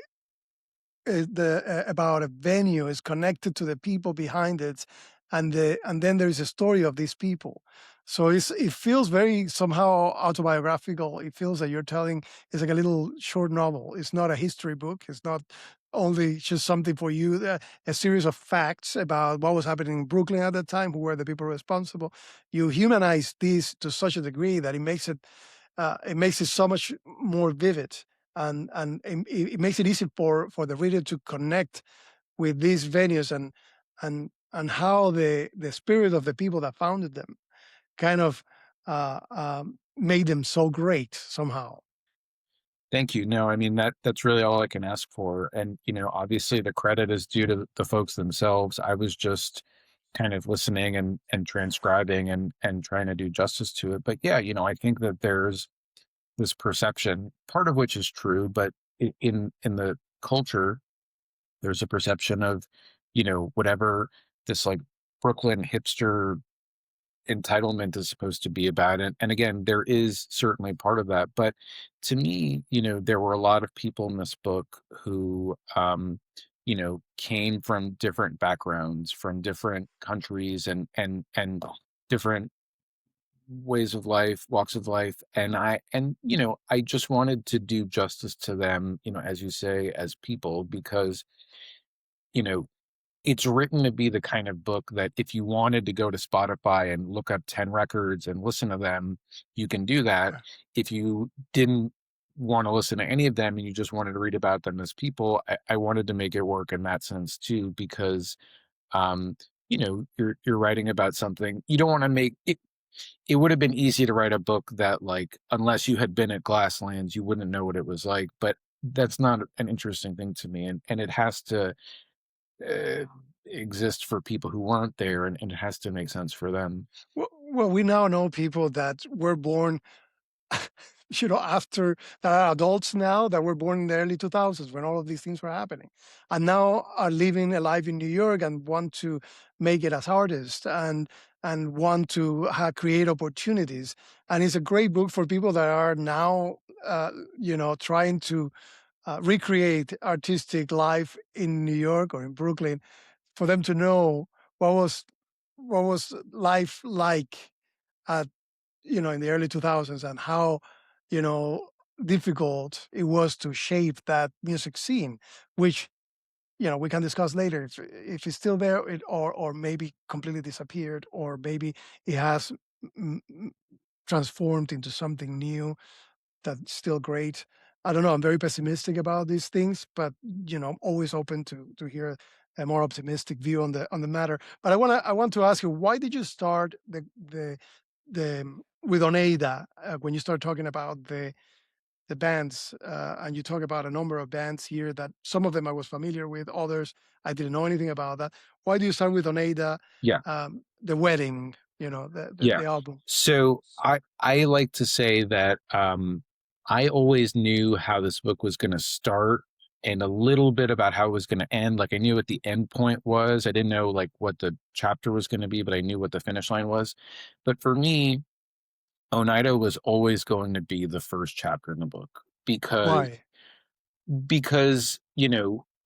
about a venue is connected to the people behind it, and then there is a story of these people. So it feels very somehow autobiographical. It feels that you're telling, it's like a little short novel. It's not a history book. It's not only just something for you, a series of facts about what was happening in Brooklyn at that time, who were the people responsible. You humanize this to such a degree that it makes it so much more vivid, and it makes it easy for the reader to connect with these venues, and how the spirit of the people that founded them kind of made them so great somehow. Thank you. No, I mean that's really all I can ask for. And obviously the credit is due to the folks themselves. I was just kind of listening and transcribing and trying to do justice to it. But yeah, I think that there's this perception, part of which is true, but in the culture, there's a perception of, whatever this like Brooklyn hipster entitlement is supposed to be about it. And again, there is certainly part of that. But to me, there were a lot of people in this book who, came from different backgrounds, from different countries and different ways of life, walks of life. I just wanted to do justice to them, as you say, as people, because, you know, it's written to be the kind of book that if you wanted to go to Spotify and look up 10 records and listen to them, you can do that. If you didn't want to listen to any of them and you just wanted to read about them as people, I wanted to make it work in that sense too, because um, you're writing about something. You don't want to make it. It would have been easy to write a book that, like, unless you had been at Glasslands, you wouldn't know what it was like. But that's not an interesting thing to me, and it has to uh, exist for people who weren't there, and it has to make sense for them. Well, we now know people that were born, after, that are adults now, that were born in the early 2000s when all of these things were happening, and now are living a life in New York and want to make it as artists. And and want to create opportunities. And it's a great book for people that are now, trying to recreate artistic life in New York or in Brooklyn, for them to know what was life like at in the early 2000s, and how you know difficult it was to shape that music scene, which we can discuss later if it's still there, or maybe completely disappeared, or maybe it has mm, mm, transformed into something new that's still great. I don't know. I'm very pessimistic about these things, but I'm always open to hear a more optimistic view on the matter. But I want to ask you, why did you start the with Oneida, when you start talking about the bands, and you talk about a number of bands here that some of them I was familiar with, others I didn't know anything about. That Why do you start with Oneida, Yeah. the wedding, the, the Yeah. the album? So I like to say that I always knew how this book was going to start and a little bit about how it was going to end. Like I knew what the end point was. I didn't know like what the chapter was going to be, but I knew what the finish line was. But for me, Oneida was always going to be the first chapter in the book Why? because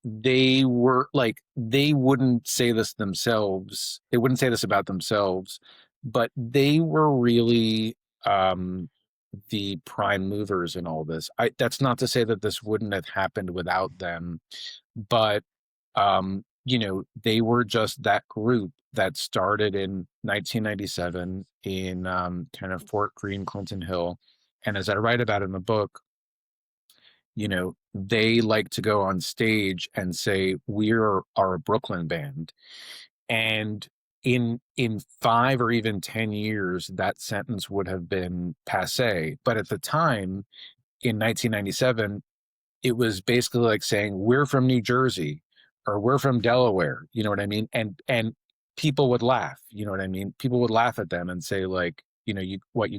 they were like they wouldn't say this themselves, they wouldn't say this about themselves, but they were really um the prime movers in all this. That's not to say that this wouldn't have happened without them, but they were just that group that started in 1997 in kind of Fort Greene, Clinton Hill. And as I write about in the book, they like to go on stage and say, we are a Brooklyn band. And in 5 or even 10 years, that sentence would have been passé. But at the time, in 1997, it was basically like saying, we're from New Jersey or we're from Delaware. You know what I mean? And people would laugh. You know what I mean? People would laugh at them and say, like, you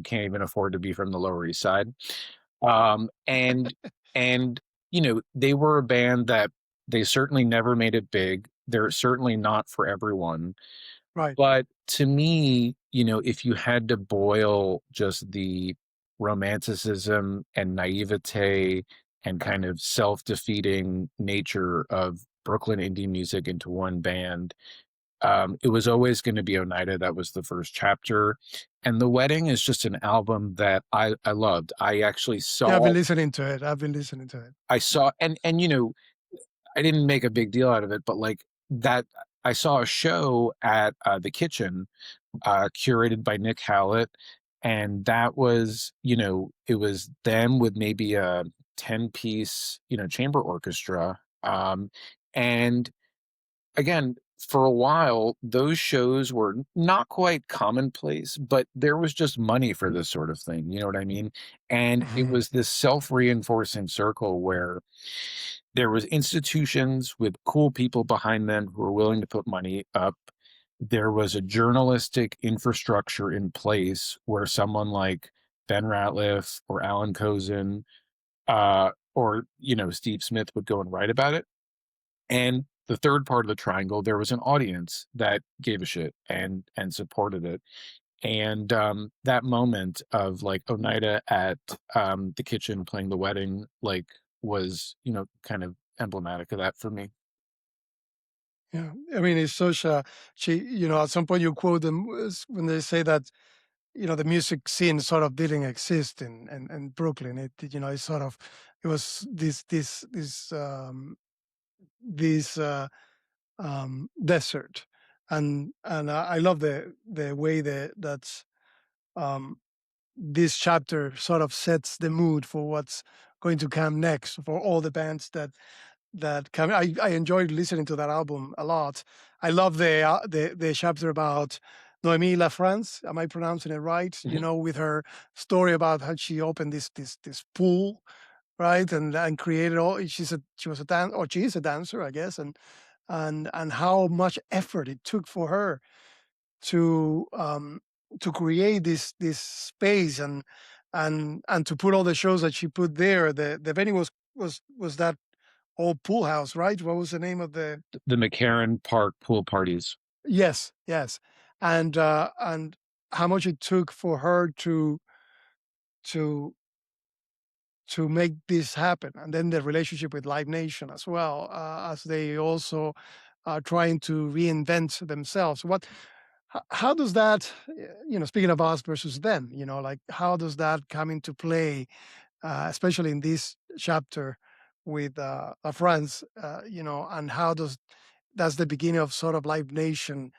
can't even afford to be from the Lower East Side. And and they were a band that they certainly never made it big. They're certainly not for everyone. Right. But to me, if you had to boil just the romanticism and naivete and kind of self-defeating nature of Brooklyn indie music into one band, it was always going to be Oneida. That was the first chapter. And The Wedding is just an album that I loved. I actually Yeah, I've saw, been listening to it. I've been listening to it. I saw, and I didn't make a big deal out of it, but like that, I saw a show at the Kitchen, curated by Nick Hallett. And that was, it was them with maybe a 10-piece, chamber orchestra. And again, for a while, those shows were not quite commonplace, but there was just money for this sort of thing. You know what I mean? And it Mhm. was this self-reinforcing circle where there was institutions with cool people behind them who were willing to put money up. There was a journalistic infrastructure in place where someone like Ben Ratliff or Alan Kozin, or Steve Smith would go and write about it. And the third part of the triangle, there was an audience that gave a shit and supported it. And that moment of like Oneida at the Kitchen playing The Wedding, like, was kind of emblematic of that for me. Yeah, I mean, it's such a at some point you quote them when they say that the music scene sort of didn't exist in Brooklyn. It sort of it was this desert, and I love the way that's um, this chapter sort of sets the mood for what's going to come next for all the bands that come. I enjoyed listening to that album a lot. I love the chapter about Noémie LaFrance. Am I pronouncing it right? Mhm. With her story about how she opened this pool, right, and created all. She was a dan or she is a dancer, I guess, and how much effort it took for her to create this space, and to put all the shows that she put there. The venue was that old pool house, right? What was the name of the? The McCarran Park pool parties. Yes, yes. and how much it took for her to make this happen, and then the relationship with Live Nation as well, as they also are trying to reinvent themselves. How does that, speaking of us versus them, like how does that come into play, especially in this chapter with France, and how that's the beginning of sort of Live Nation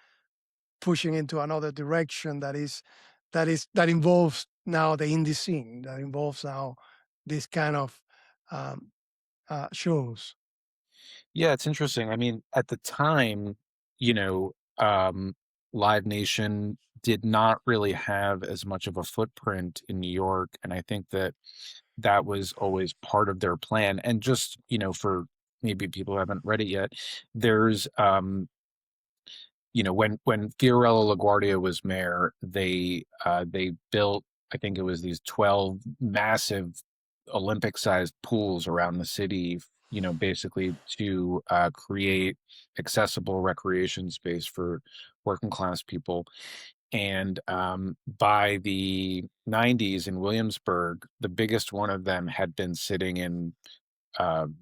pushing into another direction that involves now the indie scene, that involves now this kind of um, shows. Yeah, it's interesting. I mean, at the time, you know, um, Live Nation did not really have as much of a footprint in New York, and I think that that was always part of their plan. And just, for maybe people who haven't read it yet, there's when Fiorello LaGuardia was mayor, they built, I think it was these 12 massive Olympic-sized pools around the city, basically to create accessible recreation space for working class people. And by the 90s in Williamsburg, the biggest one of them had been sitting in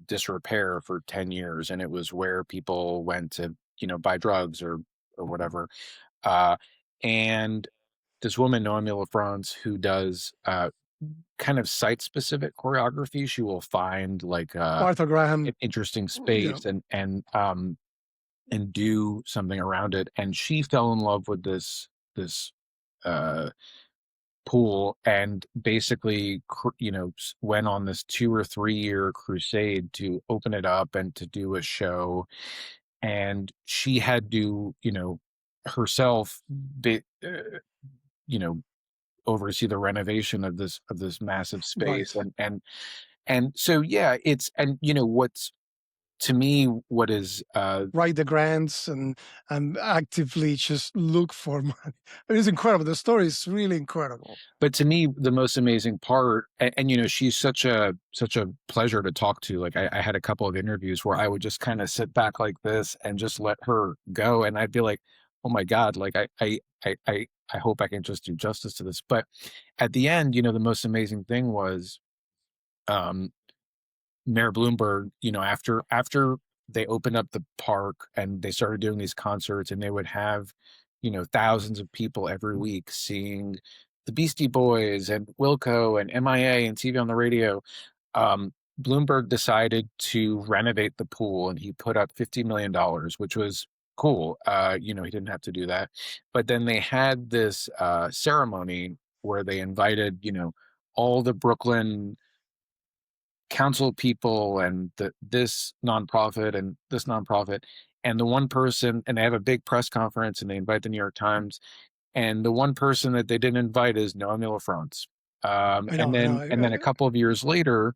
disrepair for 10 years, and it was where people went to buy drugs or whatever. uh and this woman Noemi LaFrance, who does kind of site specific choreography, she will find like Martha Graham, an interesting you know, space and do something around it, and she fell in love with this uh pool, and basically went on this 2 or 3 year crusade to open it up and to do a show. And she had to herself you know oversee the renovation of this massive space. right, And so, yeah, it's, and what's, to me, what is write the grants and actively just look for money. It's incredible. The story is really incredible. but to me, the most amazing part, and she's such a pleasure to talk to. Like, I had a couple of interviews where I would just kind of sit back like this and just let her go, and I'd be like, oh my God, like I hope I can just do justice to this. But at the end, the most amazing thing was um Mayor Bloomberg, after they opened up the park and they started doing these concerts, and they would have, thousands of people every week seeing the Beastie Boys and Wilco and MIA and TV on the radio. Bloomberg decided to renovate the pool, and he put up $50 million, which was cool. He didn't have to do that. But then they had this ceremony where they invited, all the Brooklyn council people and this nonprofit and this nonprofit, and the one person, and they have a big press conference and they invite the New York Times, and the one person that they didn't invite is Noemi LaFrance. I And know, I know. then a couple of years later,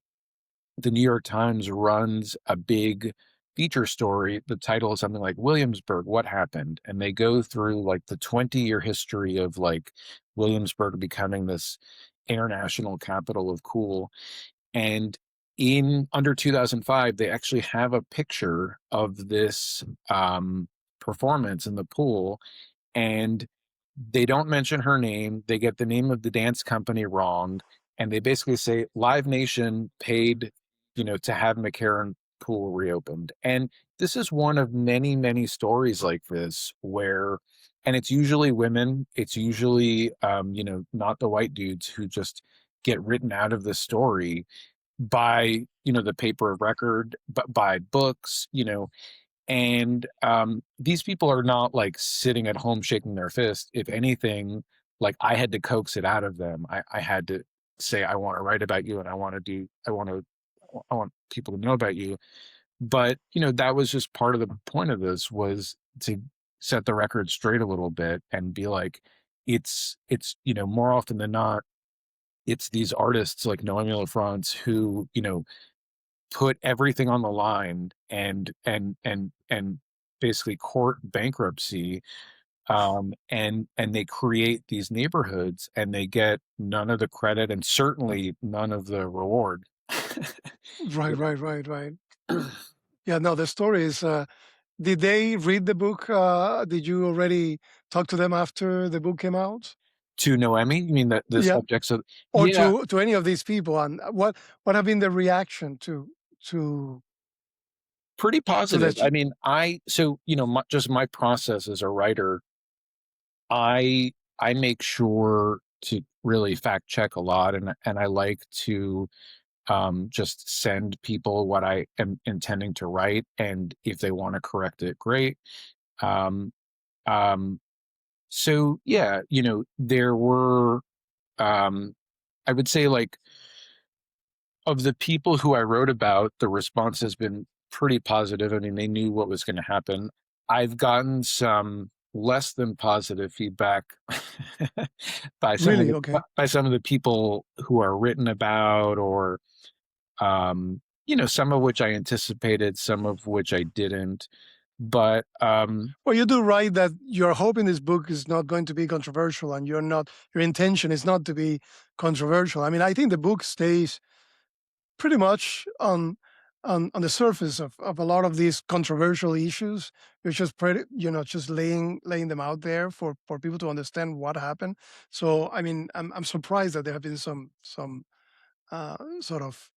the New York Times runs a big feature story. The title is something like Williamsburg, What Happened? And they go through like the 20-year history of like Williamsburg becoming this international capital of cool. And in under 2005, they actually have a picture of this performance in the pool, and they don't mention her name. They get the name of the dance company wrong, and they basically say Live Nation paid, to have McCarran Pool reopened. And this is one of many, many stories like this where, and it's usually women. It's usually, not the white dudes who just get written out of the story by the paper of record, but by books, and these people are not like sitting at home shaking their fist. If anything, like, I had to coax it out of them. I had to say, I want to write about you, and I want people to know about you. But that was just part of the point of this, was to set the record straight a little bit and be like, it's more often than not, it's these artists like Noemi LaFrance who, put everything on the line and basically court bankruptcy, and they create these neighborhoods, and they get none of the credit and certainly none of the reward. Right, right, right, right. Yeah, no, the story is. Did they read the book? Did you already talk to them after the book came out? To Noemi, you mean the Yeah, subjects of? or Yeah, to any of these people, and what have been the reaction to pretty to positive. that? I mean, just my process as a writer, I make sure to really fact check a lot, and I like to just send people what I am intending to write, and if they want to correct it, great. Um, um, so yeah, there were, I would say, like, of the people who I wrote about, the response has been pretty positive. I mean, they knew what was going to happen. I've gotten some less than positive feedback by Really? Okay. some of the people who are written about, or some of which I anticipated, some of which I didn't. But Well, you do write that you're hoping this book is not going to be controversial, and your intention is not to be controversial. I mean, I think the book stays pretty much on the surface of a lot of these controversial issues. You're just just laying them out there for people to understand what happened. So, I mean, I'm surprised that there have been some sort of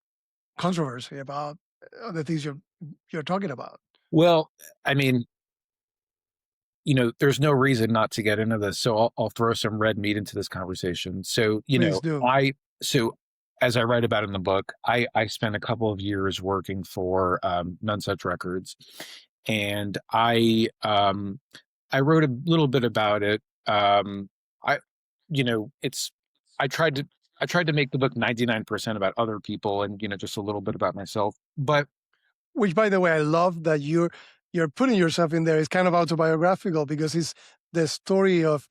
controversy about the things you're talking about. well, I mean, there's no reason not to get into this. So I'll throw some red meat into this conversation. So, Please do. as I write about in the book, I spent a couple of years working for Nonesuch Records, and I wrote a little bit about it. I, it's I tried to make the book 99% about other people, and just a little bit about myself. But Which, by the way, I love that you're putting yourself in there. It's kind of autobiographical because it's the story of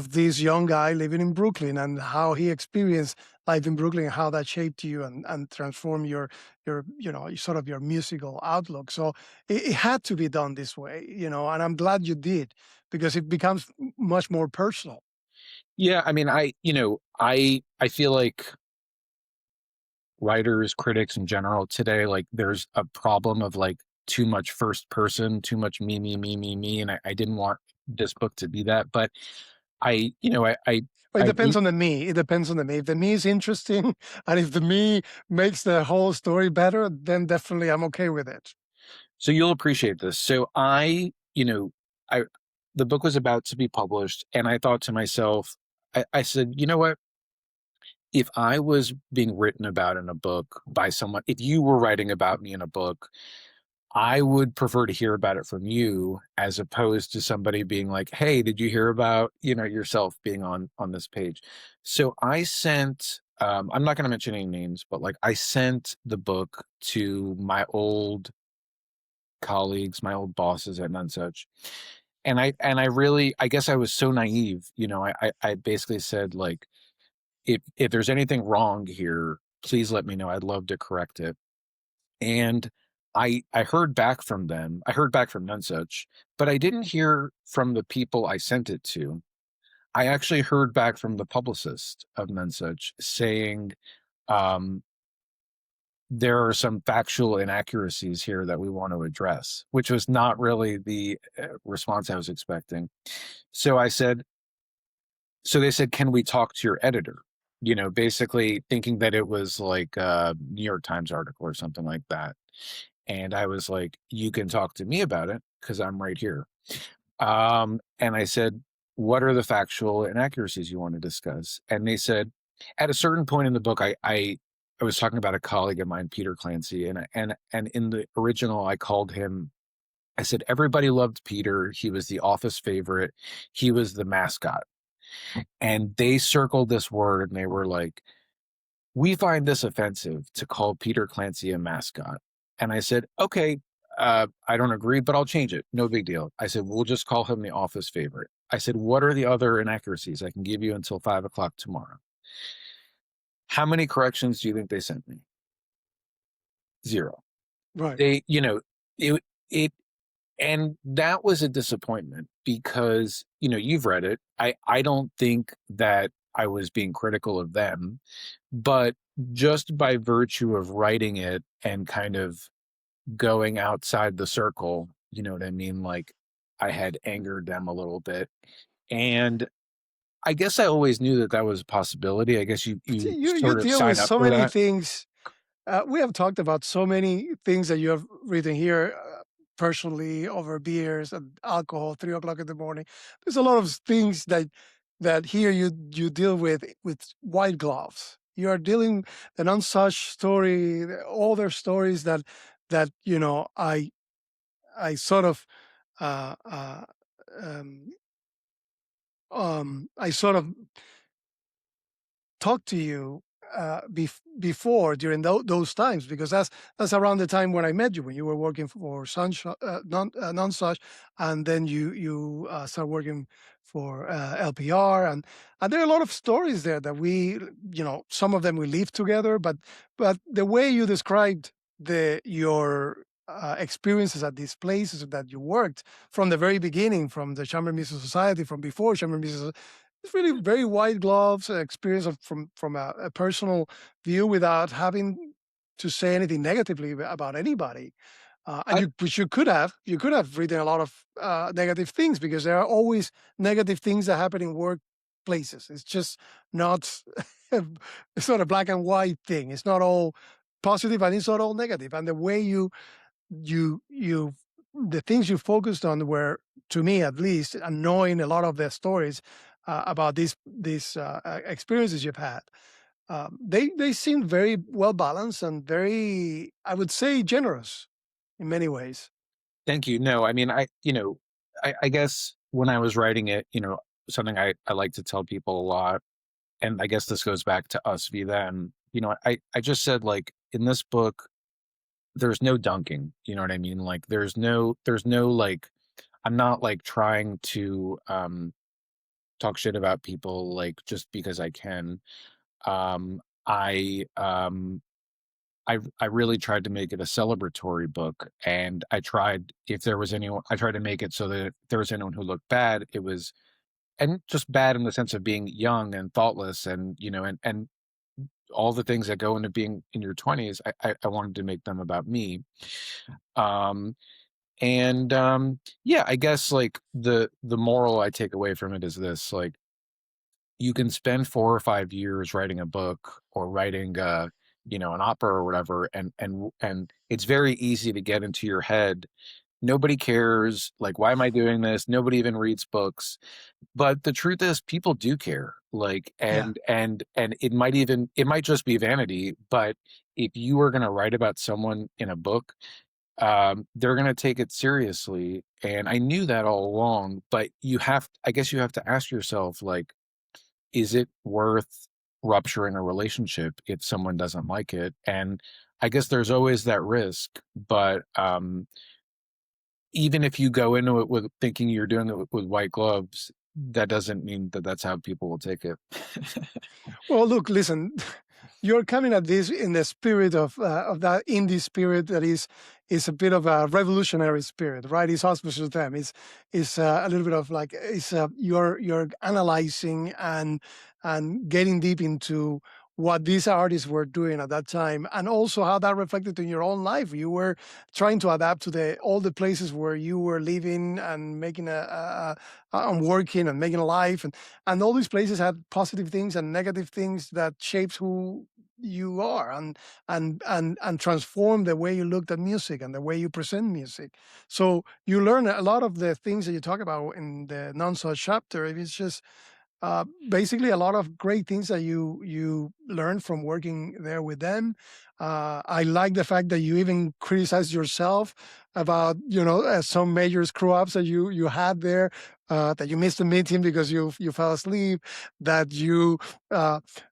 this young guy living in Brooklyn and how he experienced life in Brooklyn and how that shaped you and transformed your sort of your musical outlook. So it had to be done this way, and I'm glad you did, because it becomes much more personal. yeah, I mean, I feel like writers, critics in general today, like, there's a problem of, like, too much first person, too much me, me, me, me, me, and I didn't want this book to be that. But I, you know, It I depends on the me. It depends on the me. If the me is interesting and if the me makes the whole story better, then definitely I'm okay with it. so you'll appreciate this. So I the book was about to be published, and I thought to myself, I said, you know what? If I was being written about in a book by someone, if you were writing about me in a book, I would prefer to hear about it from you, as opposed to somebody being like, "Hey, did you hear about, yourself being on this page?" So I sent, I'm not going to mention any names, but, like, I sent the book to my old colleagues, my old bosses at Nonesuch. And I really, I guess I was so naive, I basically said, like, if there's anything wrong here, please let me know. I'd love to correct it. And I heard back from them. I heard back from Nonesuch, but I didn't hear from the people I sent it to. I actually heard back from the publicist of Nonesuch saying, um, there are some factual inaccuracies here that we want to address, which was not really the response I was expecting. So they said, can we talk to your editor? Basically thinking that it was like a New York Times article or something like that. And I was like, you can talk to me about it because I'm right here. And I said, what are the factual inaccuracies you want to discuss? And they said, at a certain point in the book, I was talking about a colleague of mine, Peter Clancy, and in the original, I called him. I said, everybody loved Peter. He was the office favorite. He was the mascot. And they circled this word, and they were like, we find this offensive to call Peter Clancy a mascot. And I said, okay, I don't agree, but I'll change it. No big deal. I said, we'll just call him the office favorite. I said, what are the other inaccuracies? I can give you until 5 o'clock tomorrow. How many corrections do you think they sent me? 0. Right. They, it, and that was a disappointment because, you've read it. I don't think that I was being critical of them, but just by virtue of writing it and kind of going outside the circle, you know what I mean? Like, I had angered them a little bit. And I guess I always knew that that was a possibility. I guess you You sort of deal with sign up so for many that. things. We have talked about so many things that you have written here personally over beers and alcohol, 3 o'clock in the morning. There's a lot of things that here you deal with white gloves. You are dealing the Nonesuch story, all their stories that I sort of uh, uh, um, I sort of talk to you before during those times, because that's around the time when I met you, when you were working for Nonesuch, and then you start working for LPR, and there are a lot of stories there that some of them we live together, but the way you described your experiences at these places that you worked from the very beginning, from the Chamber Music Society, from before Chamber Music, it's really very white gloves experience from a personal view without having to say anything negatively about anybody. And I which you could have written a lot of negative things, because there are always negative things that happen in workplaces. It's just not it's not a black and white thing. It's not all positive and it's not all negative. And the way you the things you focused on were, to me at least, and knowing a lot of the stories about these experiences you've had, they seem very well balanced and very, I would say, generous in many ways. Thank you. No, I mean, I guess when I was writing it, something I like to tell people a lot, and I guess this goes back to us v them. I just said, like, in this book, there's no dunking. You know what I mean? Like, there's no like, I'm not like trying to talk shit about people like just because I can. Um, I um, I really tried to make it a celebratory book, and I tried, if there was anyone, I tried to make it so that if there was anyone who looked bad, it was, and just bad in the sense of being young and thoughtless, and and all the things that go into being in your 20s. I wanted to make them about me. Um, and Yeah, I guess like the moral I take away from it is this: like, you can spend 4 or 5 years writing a book or writing an opera or whatever, and it's very easy to get into your head. Nobody cares, like, why am I doing this? Nobody even reads books. But the truth is, people do care, like, Yeah. and it might just be vanity, but if you are going to write about someone in a book, they're going to take it seriously. And I knew that all along, but I guess you have to ask yourself, like, is it worth rupturing a relationship if someone doesn't like it? And I guess there's always that risk, but even if you go into it with thinking you're doing it with white gloves, that doesn't mean that that's how people will take it. Well, look, listen, you're coming at this in the spirit of that indie spirit that is a bit of a revolutionary spirit, right? It's auspicious to them. It's a little bit of like you're analyzing and getting deep into what these artists were doing at that time, and also how that reflected in your own life. You were trying to adapt to all the places where you were living and making and working and making a life, and all these places had positive things and negative things that shapes who you are, and transform the way you looked at music and the way you present music. So you learn a lot of the things that you talk about in the non-such chapter. It's just basically a lot of great things that you learn from working there with them. I like the fact that you even criticize yourself about some major screw ups that you had there, that you missed a meeting because you fell asleep, that you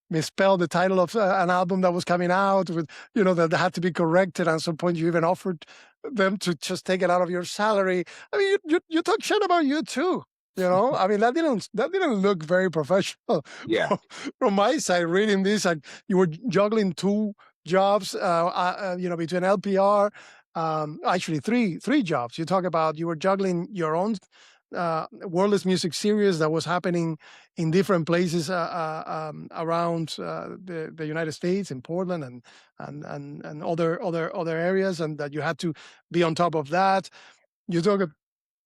misspelled the title of an album that was coming out with that had to be corrected. And at some point you even offered them to just take it out of your salary. I mean, you talk shit about you too. I mean, that didn't look very professional Yeah. from my side. Reading this, and you were juggling two jobs, between LPR, actually three jobs. You talk about you were juggling your own Wordless music series that was happening in different places around the United States, in Portland and other areas, and that you had to be on top of that. You talk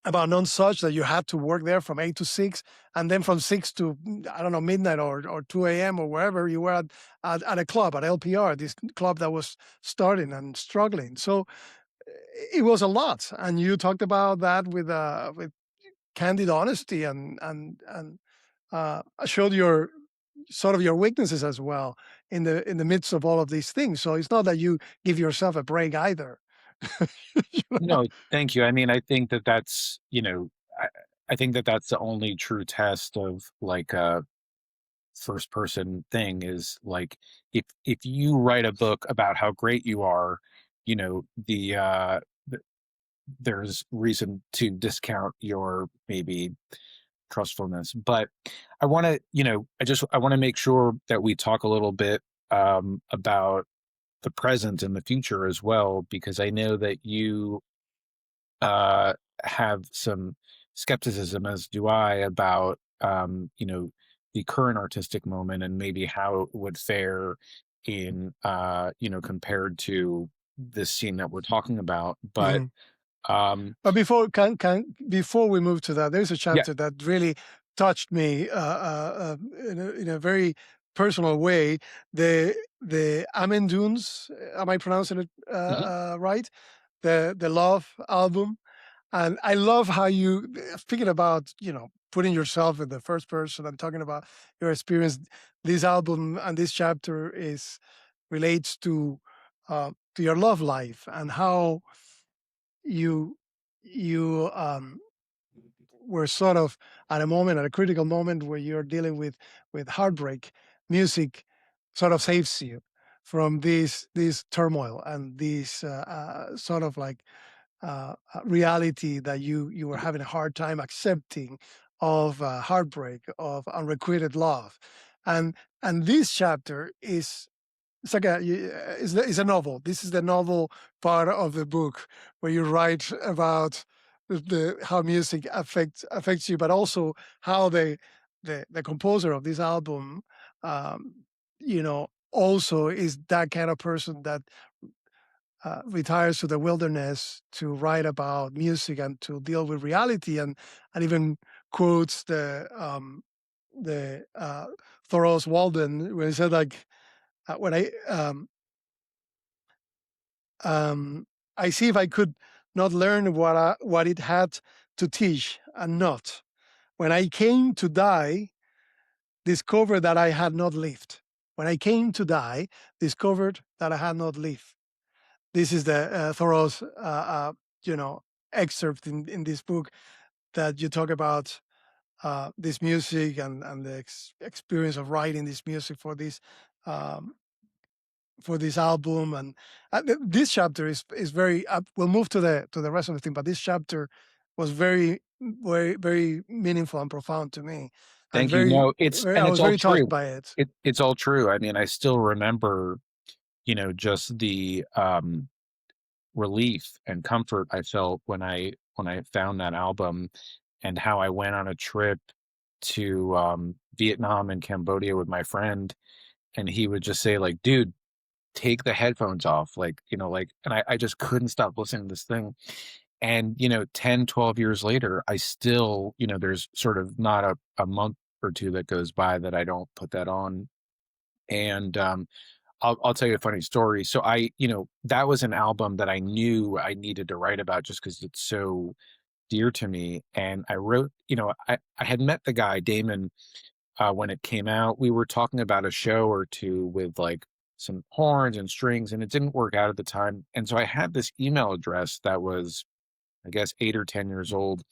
about Nonesuch that you had to work there from 8 to 6, and then from 6 to, I don't know, midnight or 2 a.m. or wherever you were at a club, at LPR, this club that was starting and struggling. So it was a lot, and you talked about that with candid honesty, and showed your sort of your weaknesses as well in the midst of all of these things. So it's not that you give yourself a break either. You know? No, thank you. I mean, I think that that's, I think that that's the only true test of like a first person thing is like if you write a book about how great you are, th- there's reason to discount your maybe trustfulness. But I want to, I want to make sure that we talk a little bit about the present and the future as well, because I know that you uh, have some skepticism, as do I, about the current artistic moment and maybe how it would fare in compared to this scene that we're talking about. But Mhm. um, But before we move to that, there's a yeah, chapter that really touched me in a very personal way. The Amen Dunes, am I pronouncing it mhm. right? The Love album, and I love how you, speaking about putting yourself in the first person and talking about your experience. This album and this chapter is relates to your love life and how you you were sort of at a moment, at a critical moment where you're dealing with heartbreak. Music sort of saves you from this turmoil and this sort of like reality that you were having a hard time accepting of heartbreak, of unrequited love. And this chapter is, it's like it's a novel. This is the novel part of the book where you write about the how music affects you, but also how the composer of this album, also is that kind of person that retires to the wilderness to write about music and to deal with reality, and even quotes the Thoreau's Walden when he said like when um, I see if I could not learn what it had to teach and not. When I came to die, discovered that I had not lived. When I came to die, discovered that I had not lived. This is the Thoreau's, you know, excerpt in this book that you talk about this music and the experience of writing this music um, for this album. And this chapter is very we'll move to the rest of the thing, but this chapter was very meaningful and profound to me, and Thank you. No, I it's was all very touched true. by it. It's all true. I mean, I still remember, just the relief and comfort I felt when I found that album, and how I went on a trip to Vietnam and Cambodia with my friend, and he would just say like, "Dude, take the headphones off," like, and I just couldn't stop listening to this thing. And 10, 12 years later, I still, there's sort of not a month or two that goes by that I don't put that on. And I'll tell you a funny story. So that was an album that I knew I needed to write about just because it's so dear to me. And I wrote, I had met the guy, Damon, when it came out. We were talking about a show or two with like some horns and strings, and it didn't work out at the time. And so I had this email address that was, I guess, 8 or 10 years old.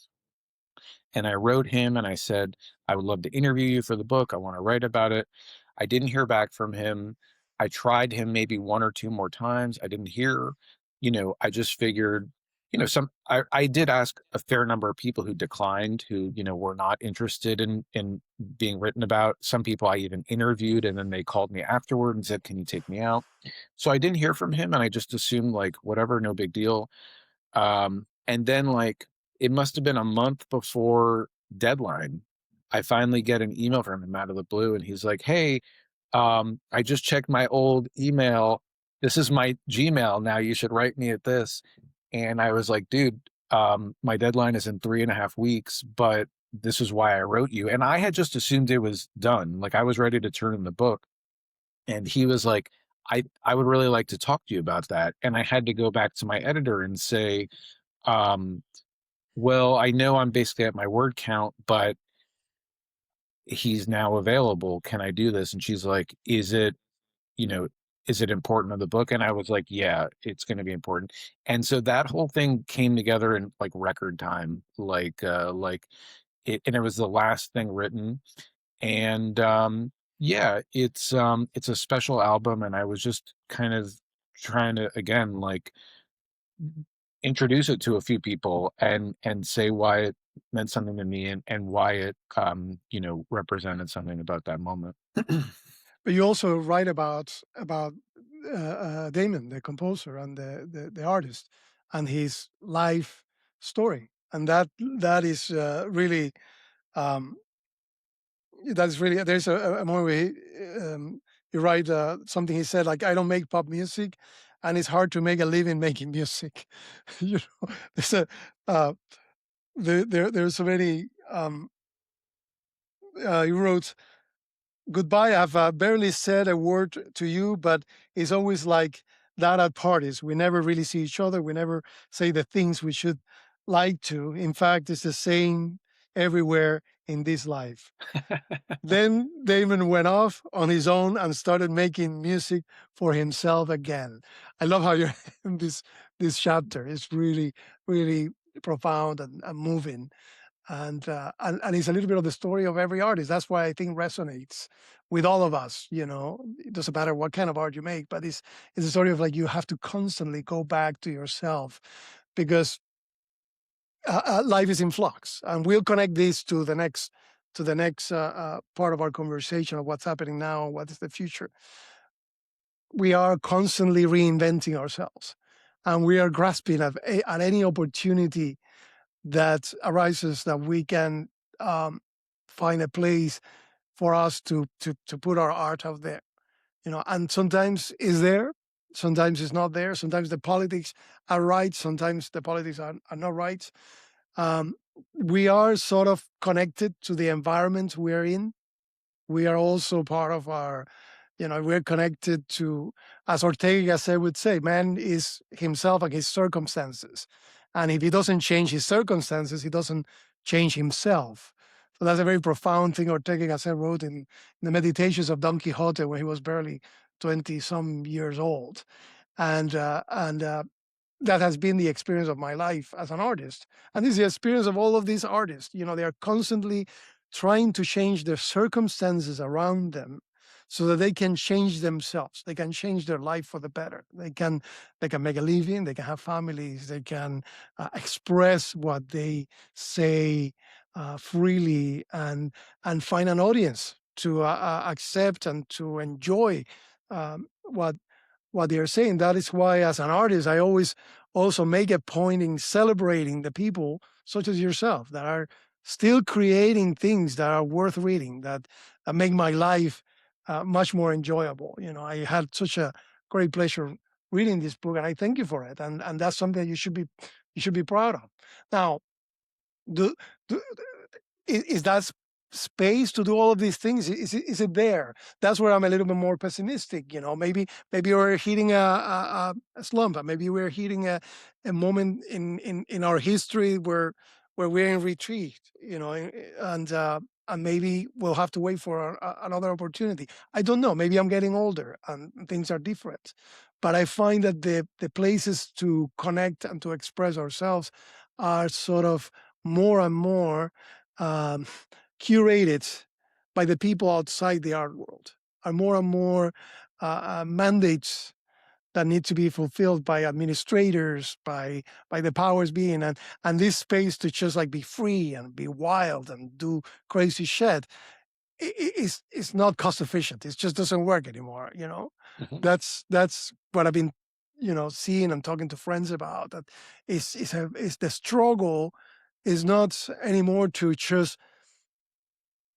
And I wrote him and I said, I would love to interview you for the book. I want to write about it. I didn't hear back from him. I tried him maybe one or two more times. I didn't hear. I just figured, I did ask a fair number of people who declined, who, were not interested in being written about. Some people I even interviewed, and then they called me afterward and said, "Can you take me out?" So I didn't hear from him, and I just assumed like whatever, no big deal. And then like it must have been a month before deadline, I finally get an email from him out of the blue, and he's like, "Hey, I just checked my old email. This is my Gmail now. You should write me at this." And I was like, "Dude, my deadline is in 3.5 weeks, but this is why I wrote you. And I had just assumed it was done. Like I was ready to turn in the book. And he was like, I would really like to talk to you about that. And I had to go back to my editor and say, um, well, I know I'm basically at my word count, but he's now available. Can I do this? And she's like, you know, is it important to the book? And I was like, yeah, it's going to be important. And so that whole thing came together in like record time, like it, and it was the last thing written. And yeah, it's a special album, and I was just kind of trying to again like introduce it to a few people and say why it meant something to me and why it represented something about that moment. But you also write about Damon, the composer and the artist, and his life story, and that is really um, that's really there's a moment where you write something he said like, I don't make pop music, and it's hard to make a living making music. You know, there's a there's so many. You wrote, goodbye, I've barely said a word to you, but it's always like that at parties. We never really see each other. We never say the things we should like to. In fact, it's the same everywhere in this life. Then Damon went off on his own and started making music for himself again. I love how you're in this chapter. It's really, really profound and moving. And it's a little bit of the story of every artist. That's why I think resonates with all of us. You know, it doesn't matter what kind of art you make, but it's a story of like you have to constantly go back to yourself, because life is in flux. And we'll connect this to the next part of our conversation of what's happening now, what is the future. We are constantly reinventing ourselves, and we are grasping at any opportunity that arises that we can find a place for us to put our art out there, you know. And sometimes it's there, sometimes it's not there. Sometimes the politics are right, sometimes the politics are not right. We are sort of connected to the environment we're in. We are also part of our, we're connected to, as Ortega said, would say, man is himself and his circumstances. And if he doesn't change his circumstances, he doesn't change himself. So that's a very profound thing Ortega Gasset wrote in the Meditations of Don Quixote when he was barely 20 some years old. And that has been the experience of my life as an artist. And this is the experience of all of these artists. You know, they are constantly trying to change the circumstances around them so that they can change themselves. They can change their life for the better. They can make a living. They can have families. They can express what they say freely and find an audience to accept and to enjoy what they're saying. That is why, as an artist, I always also make a point in celebrating the people such as yourself that are still creating things that are worth reading, that make my life much more enjoyable. You know, I had such a great pleasure reading this book, and I thank you for it. And that's something that you should be proud of. Now, do, do is that space to do all of these things? Is it there? That's where I'm a little bit more pessimistic. You know, maybe we're hitting a slump. Maybe we're hitting a moment in our history where we're in retreat. You know, and maybe we'll have to wait for another opportunity. I don't know. Maybe I'm getting older and things are different. But I find that the places to connect and to express ourselves are sort of more and more curated by the people outside the art world, are more and more mandates that need to be fulfilled by administrators, by the powers being, and this space to just like be free and be wild and do crazy shit is not cost efficient. It just doesn't work anymore. You know, Mhm. That's what I've been seeing and talking to friends about. That is the struggle is not anymore to just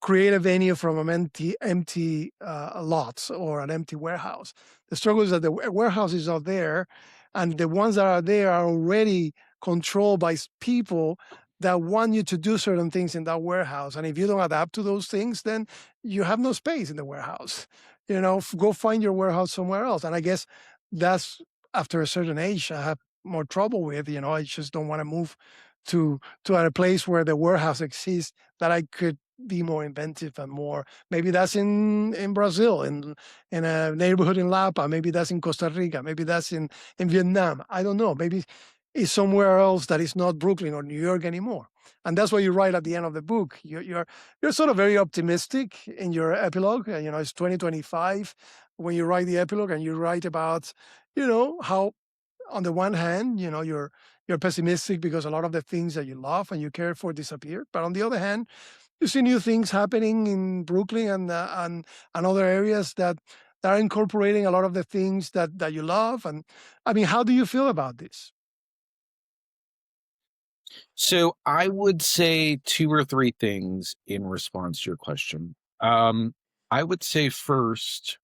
create a venue from an empty lot or an empty warehouse. The struggle is that the warehouse is not there, and the ones that are there are already controlled by people that want you to do certain things in that warehouse. And if you don't adapt to those things, then you have no space in the warehouse. Go find your warehouse somewhere else. And I guess that's after a certain age, I have more trouble with. I just don't want to move to a place where the warehouse exists, that I could be more inventive and more. Maybe that's in Brazil, in a neighborhood in Lapa. Maybe that's in Costa Rica. Maybe that's in Vietnam. I don't know. Maybe it's somewhere else that is not Brooklyn or New York anymore. And that's what you write at the end of the book. You're sort of very optimistic in your epilogue. It's 2025 when you write the epilogue, and you write about how, on the one hand, you're pessimistic because a lot of the things that you love and you care for disappear. But on the other hand, you see new things happening in Brooklyn and other areas that are incorporating a lot of the things that you love. And I mean, how do you feel about this? So I would say 2 or 3 things in response to your question. I would say first,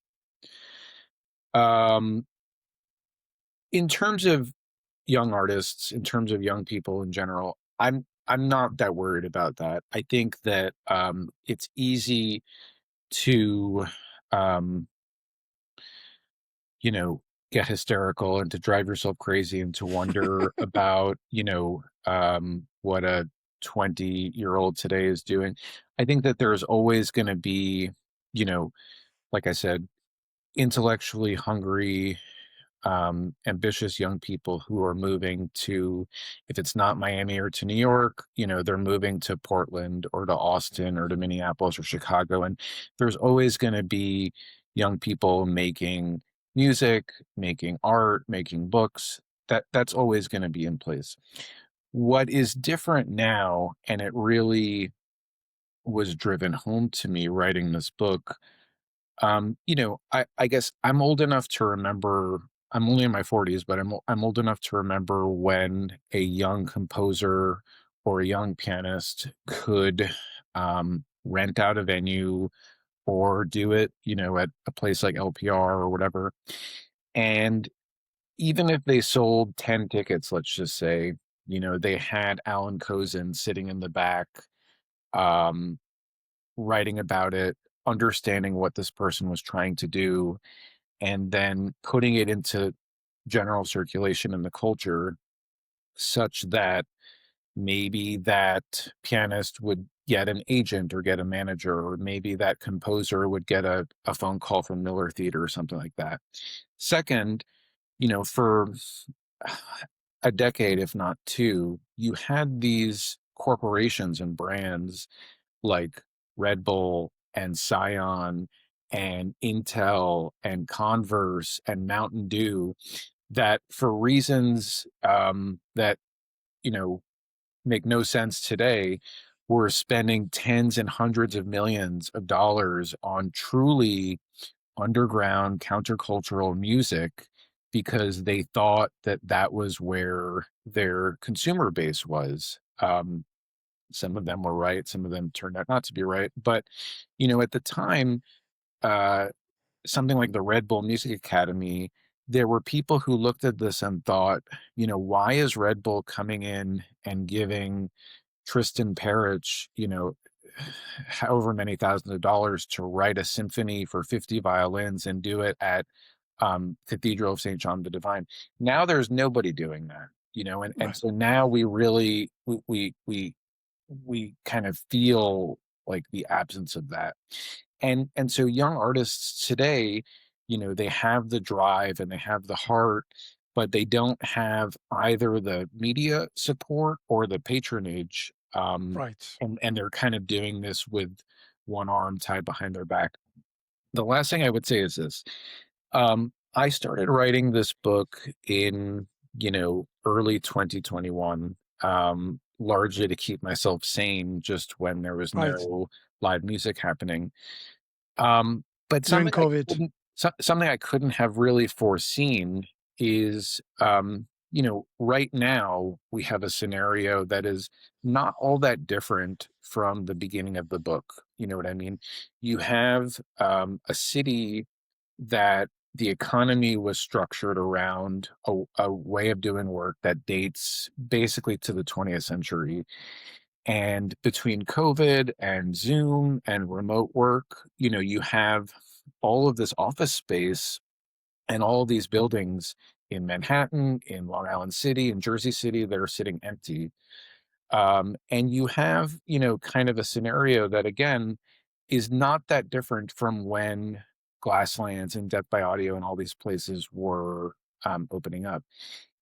in terms of young artists, in terms of young people in general, I'm not that worried about that. I think that it's easy to get hysterical and to drive yourself crazy and to wonder about what a 20-year-old today is doing. I think that there's always going to be, like I said, intellectually hungry, ambitious young people who are moving to, if it's not Miami or to New York, they're moving to Portland or to Austin or to Minneapolis or Chicago. And there's always going to be young people making music, making art, making books. That's always going to be in place. What is different now, and it really was driven home to me writing this book, I guess I'm old enough to remember. I'm only in my 40s, but I'm old enough to remember when a young composer or a young pianist could rent out a venue or do it, at a place like LPR or whatever. And even if they sold 10 tickets, let's just say, they had Alan Kozin sitting in the back, um, writing about it, understanding what this person was trying to do, and then putting it into general circulation in the culture such that maybe that pianist would get an agent or get a manager, or maybe that composer would get a phone call from Miller Theater or something like that. Second, for a decade, if not 2, you had these corporations and brands like Red Bull and Scion and Intel and Converse and Mountain Dew that, for reasons that make no sense today, were spending tens and hundreds of millions of dollars on truly underground countercultural music because they thought that that was where their consumer base was. Some of them were right, some of them turned out not to be right. But, at the time, something like the Red Bull Music Academy, there were people who looked at this and thought, why is Red Bull coming in and giving Tristan Parrish, however many thousands of dollars to write a symphony for 50 violins and do it at Cathedral of St. John the Divine? Now there's nobody doing that, and Right. so now we really, we kind of feel like the absence of that. And so young artists today, they have the drive and they have the heart, but they don't have either the media support or the patronage. Right. And they're kind of doing this with one arm tied behind their back. The last thing I would say is this. I started writing this book in, early 2021, largely to keep myself sane just when there was Right. no live music happening. But During COVID. something I couldn't have really foreseen is, right now we have a scenario that is not all that different from the beginning of the book. You know what I mean? You have a city that the economy was structured around a way of doing work that dates basically to the 20th century. And between COVID and Zoom and remote work, you have all of this office space and all of these buildings in Manhattan, in Long Island City, in Jersey City that are sitting empty. And you have, kind of a scenario that, again, is not that different from when Glasslands and Death by Audio and all these places were opening up.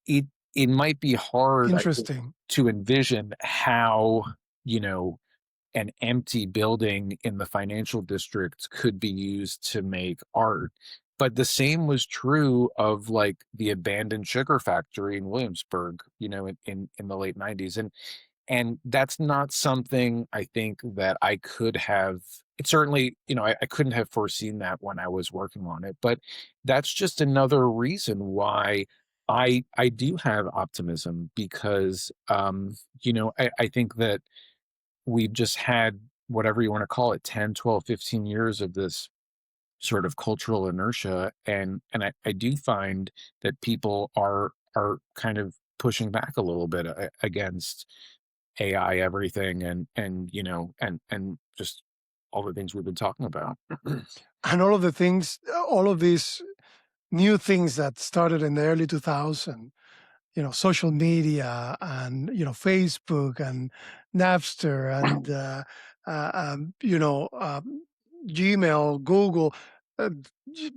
It it might be hard, I think, Interesting. to envision how, you know, an empty building in the financial district could be used to make art. But the same was true of like the abandoned sugar factory in Williamsburg, in the late 90s. And that's not something I think that I could have. It certainly, I couldn't have foreseen that when I was working on it. But that's just another reason why I do have optimism because I think that we've just had whatever you want to call it 10, 12, 15 years of this sort of cultural inertia, and I do find that people are kind of pushing back a little bit against AI everything and just all the things we've been talking about. And all of these new things that started in the early 2000s, social media and, Facebook and Napster and, Gmail, Google, uh,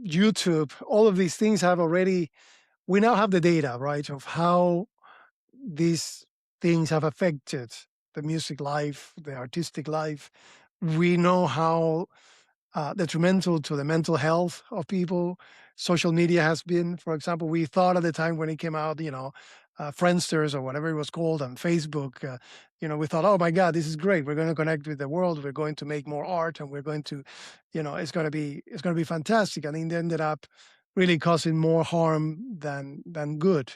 YouTube, all of these things we now have the data, right, of how these things have affected the music life, the artistic life. We know how detrimental to the mental health of people social media has been. For example, we thought at the time when it came out, Friendsters or whatever it was called, and Facebook, we thought, oh my God, this is great. We're going to connect with the world. We're going to make more art, and we're going to, it's going to be fantastic. And it ended up really causing more harm than good.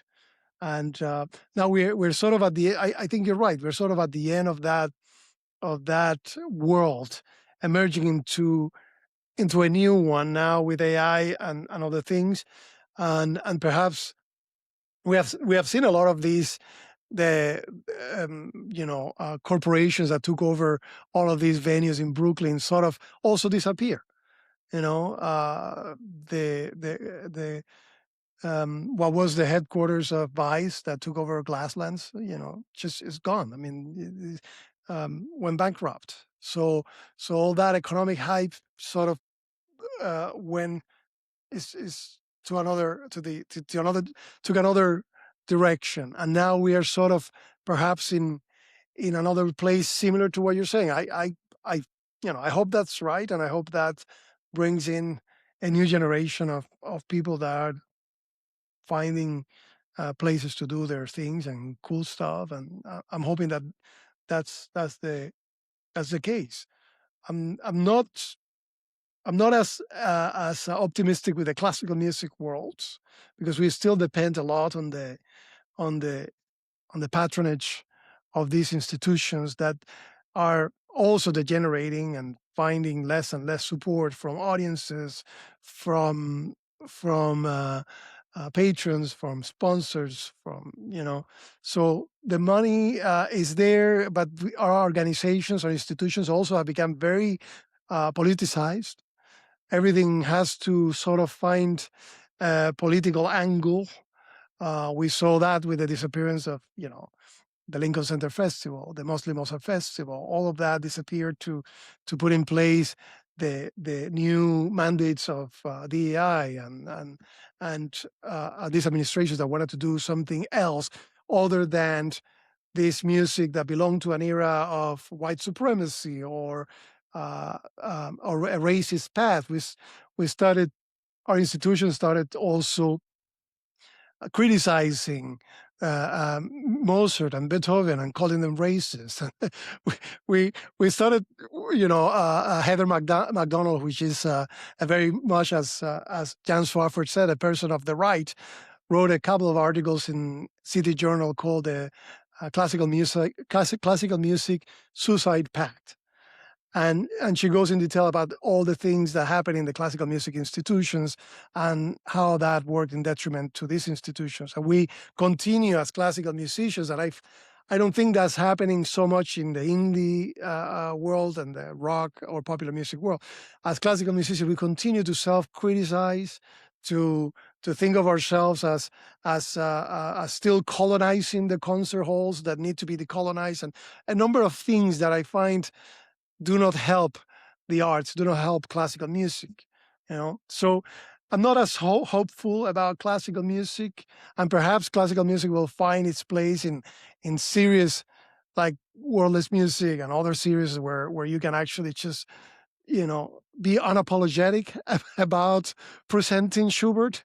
And now we're sort of at the. I think you're right. We're sort of at the end of that world, emerging into a new one now with AI and other things, and perhaps we have seen a lot of these the corporations that took over all of these venues in Brooklyn sort of also disappear. The what was the headquarters of Vice that took over Glasslands, just is gone. I mean, went bankrupt. So all that economic hype sort of when is to another to another took another direction, and now we are sort of perhaps in another place similar to what you're saying. I I hope that's right, and I hope that brings in a new generation of people that are finding places to do their things and cool stuff, and I'm hoping that that's the case. I'm not as optimistic with the classical music worlds because we still depend a lot on the patronage of these institutions that are also degenerating and finding less and less support from audiences, from patrons, from sponsors, So the money is there, but our organizations, our institutions also have become very politicized. Everything has to sort of find a political angle. We saw that with the disappearance of, the Lincoln Center Festival, the Muslim Mozart Festival. All of that disappeared to put in place the new mandates of DEI and these administrations that wanted to do something else other than this music that belonged to an era of white supremacy or a racist path. Our institution started also criticizing Mozart and Beethoven and calling them racist. we started, Heather McDonald, which is a very much as Jan Swafford said, a person of the right, wrote a couple of articles in City Journal called the Classical Music Suicide Pact. And she goes in detail about all the things that happen in the classical music institutions and how that worked in detriment to these institutions. And we continue as classical musicians, and I don't think that's happening so much in the indie world and the rock or popular music world. As classical musicians, we continue to self-criticize, to think of ourselves as still colonizing the concert halls that need to be decolonized, and a number of things that I find do not help the arts, do not help classical music, So I'm not as hopeful about classical music, and perhaps classical music will find its place in series like Wordless music and other series where you can actually just, be unapologetic about presenting Schubert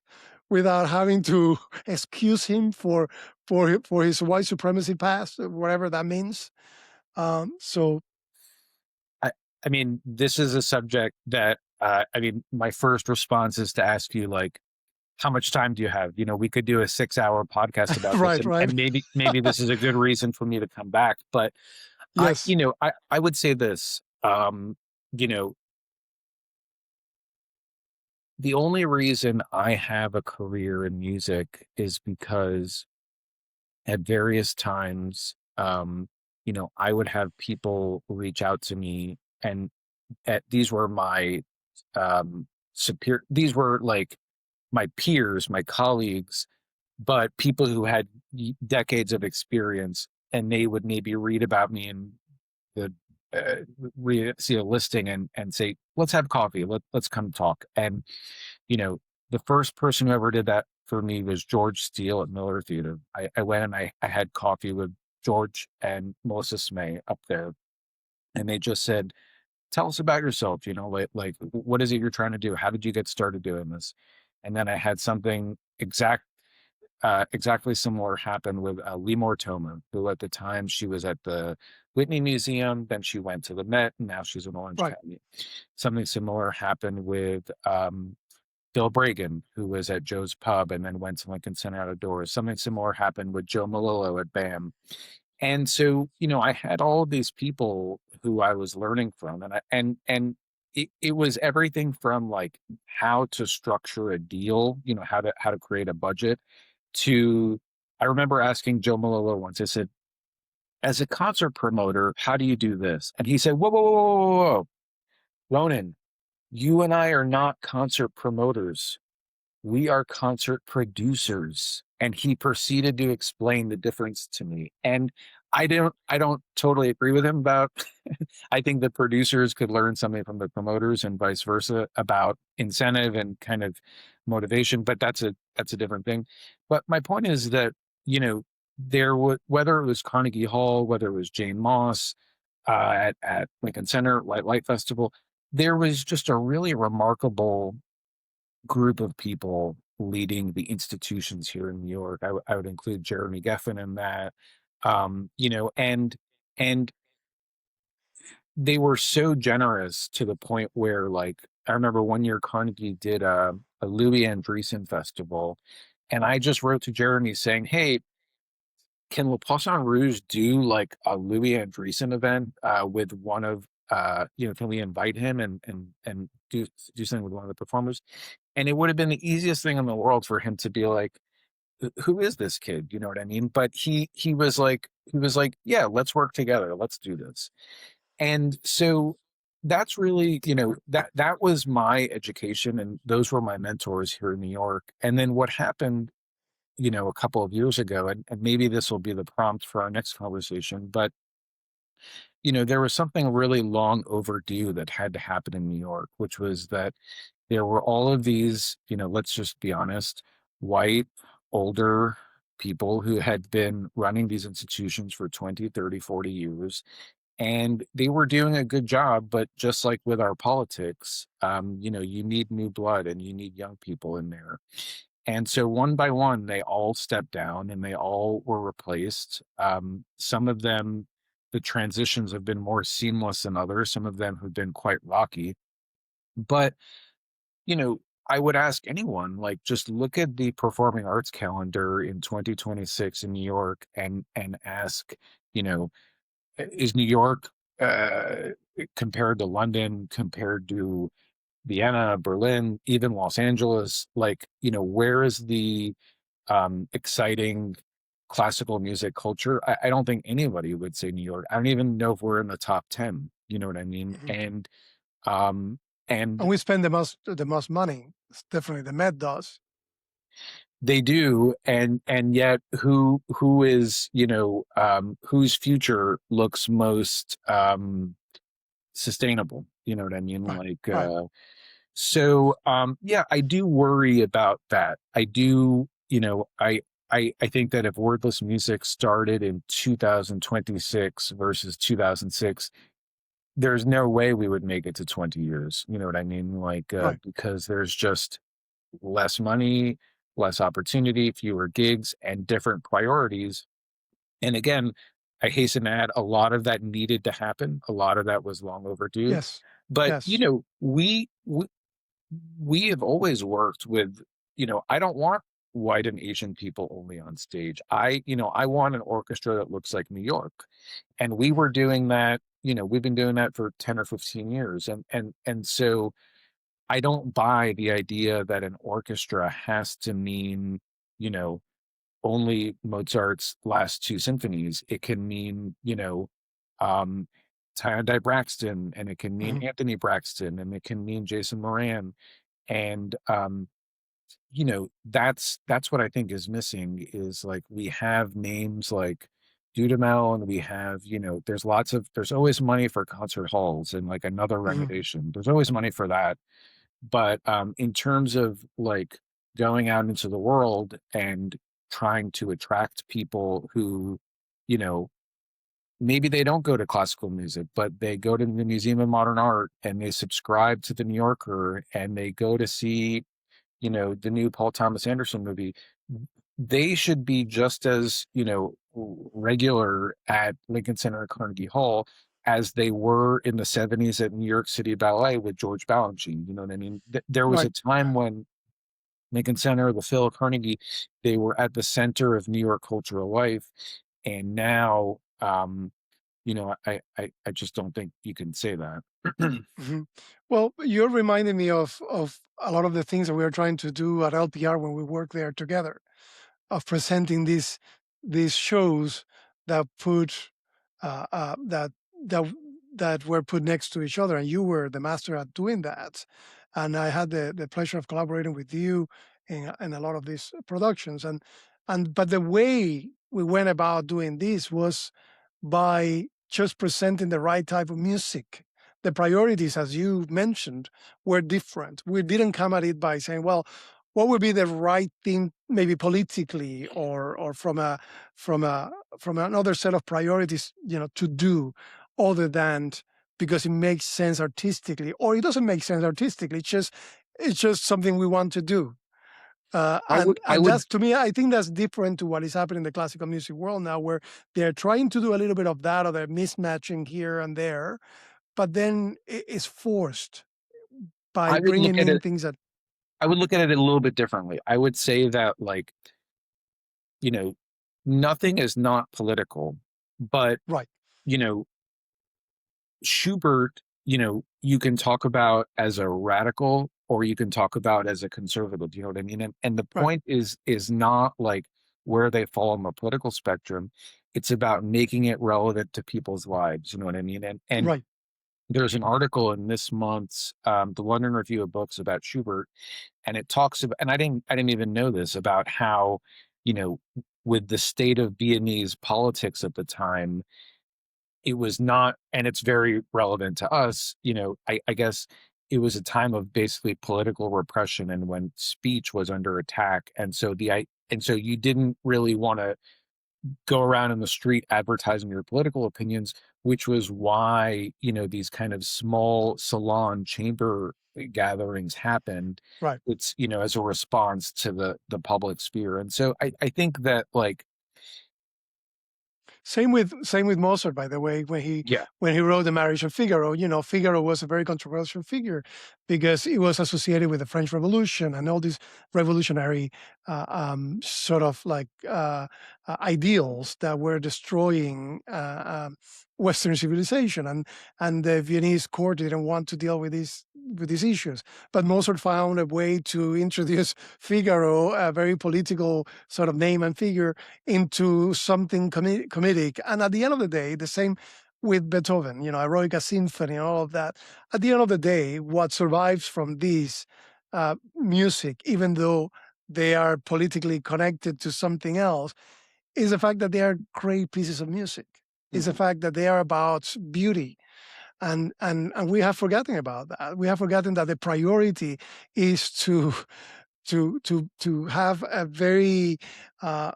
without having to excuse him for his white supremacy past, whatever that means. So I mean, this is a subject that, my first response is to ask you, like, how much time do you have? We could do a 6-hour podcast about this, right. and maybe this is a good reason for me to come back. But Yes. I would say this, the only reason I have a career in music is because at various times, I would have people reach out to me, and these were my these were like my peers, my colleagues, but people who had decades of experience, and they would maybe read about me and the see a listing and say, let's have coffee, let's come talk. And the first person who ever did that for me was George Steele at Miller Theater. I went and I had coffee with George and Melissa Smay up there, and they just said, tell us about yourself, like what is it you're trying to do? How did you get started doing this? And then I had something exactly similar happen with Limor Toma, who at the time she was at the Whitney Museum, then she went to the Met, and now she's in Orange Right. County. Something similar happened with Bill Bragan, who was at Joe's Pub and then went to Lincoln Center Out of Doors. Something similar happened with Joe Malillo at BAM. And so, I had all of these people who I was learning from, and it was everything from like how to structure a deal, how to create a budget, to I remember asking Joe Malillo once, I said, as a concert promoter, how do you do this? And he said, whoa, whoa, whoa, whoa, whoa, whoa. Ronen, you and I are not concert promoters. We are concert producers. And he proceeded to explain the difference to me. And I don't totally agree with him about, I think the producers could learn something from the promoters and vice versa about incentive and kind of motivation, but that's a different thing. But my point is that, there would, whether it was Carnegie Hall, whether it was Jane Moss at Lincoln Center, Light Festival, there was just a really remarkable group of people leading the institutions here in New York. I would include Jeremy Geffen in that, and they were so generous to the point where, like, I remember one year Carnegie did a Louis Andriessen festival, and I just wrote to Jeremy saying, hey, can Le Poisson Rouge do like a Louis Andriessen event with one of can we invite him and do something with one of the performers? And it would have been the easiest thing in the world for him to be like, who is this kid? You know what I mean? But he was like, yeah, let's work together. Let's do this. And so that's really, that was my education, and those were my mentors here in New York. And then what happened, a couple of years ago, and maybe this will be the prompt for our next conversation, but there was something really long overdue that had to happen in New York, which was that there were all of these, let's just be honest, white, older people who had been running these institutions for 20, 30, 40 years. And they were doing a good job, but just like with our politics, you need new blood and you need young people in there. And so one by one, they all stepped down and they all were replaced. Some of them, the transitions have been more seamless than others. Some of them have been quite rocky. But, I would ask anyone, like, just look at the performing arts calendar in 2026 in New York and ask, is New York uh, compared to London, compared to Vienna, Berlin, even Los Angeles. Like, where is the exciting classical music culture? I don't think anybody would say New York. I don't even know if we're in the top 10. You know what I mean? Mhm. Um, And and we spend the most money. Definitely, the Met does. they do, and yet who is, whose future looks most sustainable? You know what I mean? Right, Like, right. yeah, I do worry about that. I do, I think that if wordless music started in 2026 versus 2006, there's no way we would make it to 20 years. You know what I mean? Like, Right. because there's just less money, less opportunity, fewer gigs, and different priorities. And again, I hasten to add, a lot of that needed to happen. A lot of that was long overdue. Yes. But Yes. we have always worked with, I don't want white and Asian people only on stage. I want an orchestra that looks like New York. And we Mhm. were doing that, we've been doing that for 10 or 15 years. And so I don't buy the idea that an orchestra has to mean, you know, only Mozart's last two symphonies. It can mean, um, Ty Braxton, and it can mean Mhm. Anthony Braxton, and it can mean Jason Moran. And that's what I think is missing, is like we have names like Dudamel, and we have, there's always money for concert halls and like another Mhm. renovation. There's always money for that. But in terms of like going out into the world and trying to attract people who, you know, maybe they don't go to classical music, but they go to the Museum of Modern Art and they subscribe to the New Yorker and they go to see, the new Paul Thomas Anderson movie. They should be just as, regular at Lincoln Center or Carnegie Hall as they were in the 70s at New York City Ballet with George Balanchine. You know what I mean? There was a Right. time when Lincoln Center, the Phil Carnegie, they were at the center of New York cultural life. And now, I just don't think you can say that. Mhm. Well, you're reminding me of a lot of the things that we are trying to do at LPR when we work there together, of presenting these shows that put that that that were put next to each other, and you were the master at doing that. And I had the pleasure of collaborating with you in a lot of these productions. And but the way we went about doing this was by just presenting the right type of music. The priorities, as you mentioned, were different. We didn't come at it by saying, well, what would be the right thing, maybe politically, or from another set of priorities, to do, other than because it makes sense artistically, or it doesn't make sense artistically. It's just something we want to do. I would, I And would, that's, to me, I think that's different to what is happening in the classical music world now, where they're trying to do a little bit of that, or they're mismatching here and there, but then it's forced by I would look bringing at in it things that. I would look at it a little bit differently. I would say that, like, you know, nothing is not political, but, Right. you know, Schubert, you can talk about as a radical or you can talk about as a conservative. You know what I mean? And the Right. point is not like where they fall on the political spectrum. It's about making it relevant to people's lives. You know what I mean? And Right. there's an article in this month's the London Review of Books about Schubert, and it talks about, and I didn't even know this, about how, you know with the state of Viennese politics at the time, it was not, and it's very relevant to us. I guess it was a time of basically political repression and when speech was under attack, and so you didn't really want to go around in the street advertising your political opinions, which was why, these kind of small salon chamber gatherings happened. Right. It's, as a response to the public sphere. And so I think that, like, Same with Mozart, by the way, Yeah. when he wrote The Marriage of Figaro. Figaro was a very controversial figure because it was associated with the French Revolution and all these revolutionary sort of like ideals that were destroying Western civilization, and the Viennese court didn't want to deal with these issues. But Mozart found a way to introduce Figaro, a very political sort of name and figure, into something comedic. And at the end of the day, the same with Beethoven, Eroica Symphony and all of that. At the end of the day, what survives from this music, even though they are politically connected to something else, is the fact that they are great pieces of music. Is the fact that they are about beauty. And we have forgotten about that. We have forgotten that the priority is to have a very a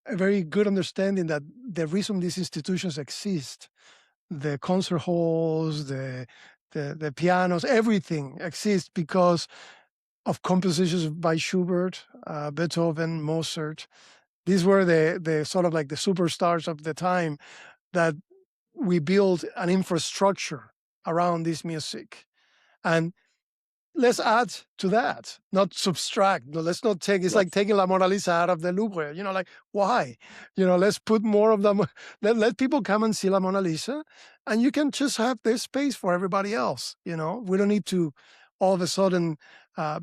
very good understanding that the reason these institutions exist, the concert halls, the pianos, everything exists because of compositions by Schubert, Beethoven, Mozart. These were the sort of like the superstars of the time that we built an infrastructure around this music. And let's add to that, not subtract. No, let's not take, it's like taking La Mona Lisa out of the Louvre, like, why? Let's put more of them, let people come and see La Mona Lisa, and you can just have this space for everybody else. We don't need to all of a sudden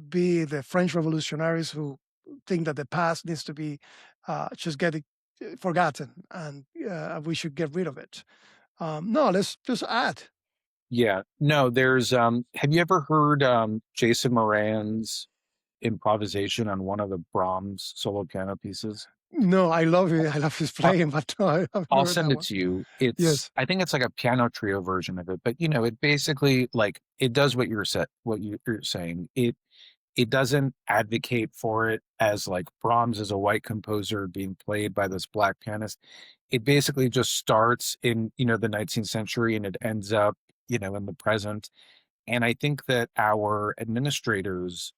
be the French revolutionaries who think that the past needs to be just get forgotten, and we should get rid of it. No, let's just add. Yeah. No, there's have you ever heard Jason Moran's improvisation on one of the Brahms solo piano pieces? No, I love it. I love his playing, but no, I haven't I'll heard send that it one. to you. It's Yes. I think it's like a piano trio version of it, but it basically like it does what you're saying. It doesn't advocate for it as like Brahms is a white composer being played by this black pianist. It basically just starts in, the 19th century and it ends up, in the present. And I think that our administrators,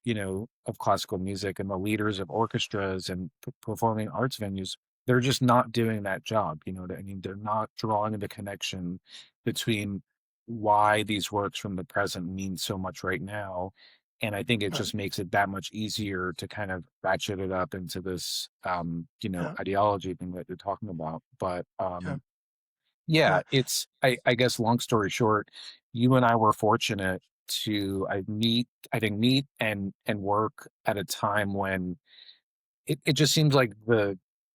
of classical music and the leaders of orchestras and performing arts venues, they're just not doing that job. You know what I mean? They're not drawing the connection between why these works from the present mean so much right now. And I think it just makes it that much easier to kind of ratchet it up into this, ideology thing that you're talking about. But yeah, it's, I guess, long story short, you and I were fortunate to I think meet and work at a time when it just seems like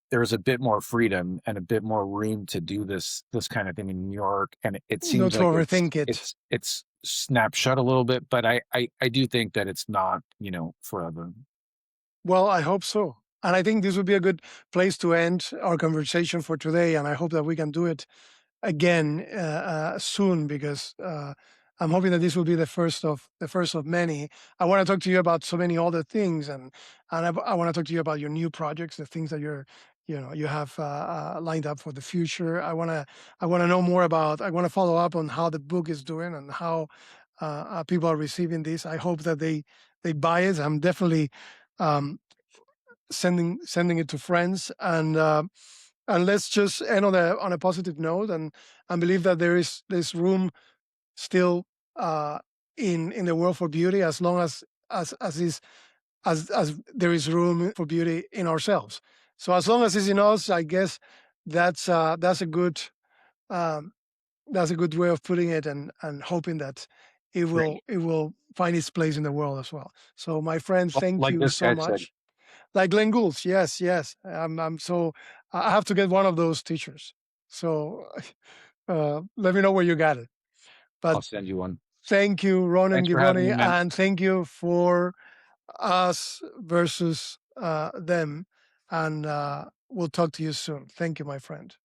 there's a bit more freedom and a bit more room to do this kind of thing in New York. And it Not seems to like overthink it. it's snapped shut a little bit, but I do think that it's not, forever. Well, I hope so. And I think this would be a good place to end our conversation for today. And I hope that we can do it again soon, because I'm hoping that this will be the first of many. I want to talk to you about so many other things, and I want to talk to you about your new projects, the things that you have lined up for the future. I want to know more about. I want to follow up on how the book is doing and how people are receiving this. I hope that they buy it. I'm definitely sending it to friends, and let's just end on a positive note, and believe that there's room still in the world for beauty, as long as there is room for beauty in ourselves. So as long as it's in us, I guess that's a good way of putting it, and hoping that it will find its place in the world as well. So my friend, thank Like you this so guy said, much. Like Glenn Gould's, yes. I'm so I have to get one of those teachers. So let me know where you got it. But I'll send you one. thank you, Ronen Thanks for having me, Givony, man. and thank you for us versus them. And we'll talk to you soon. Thank you, my friend.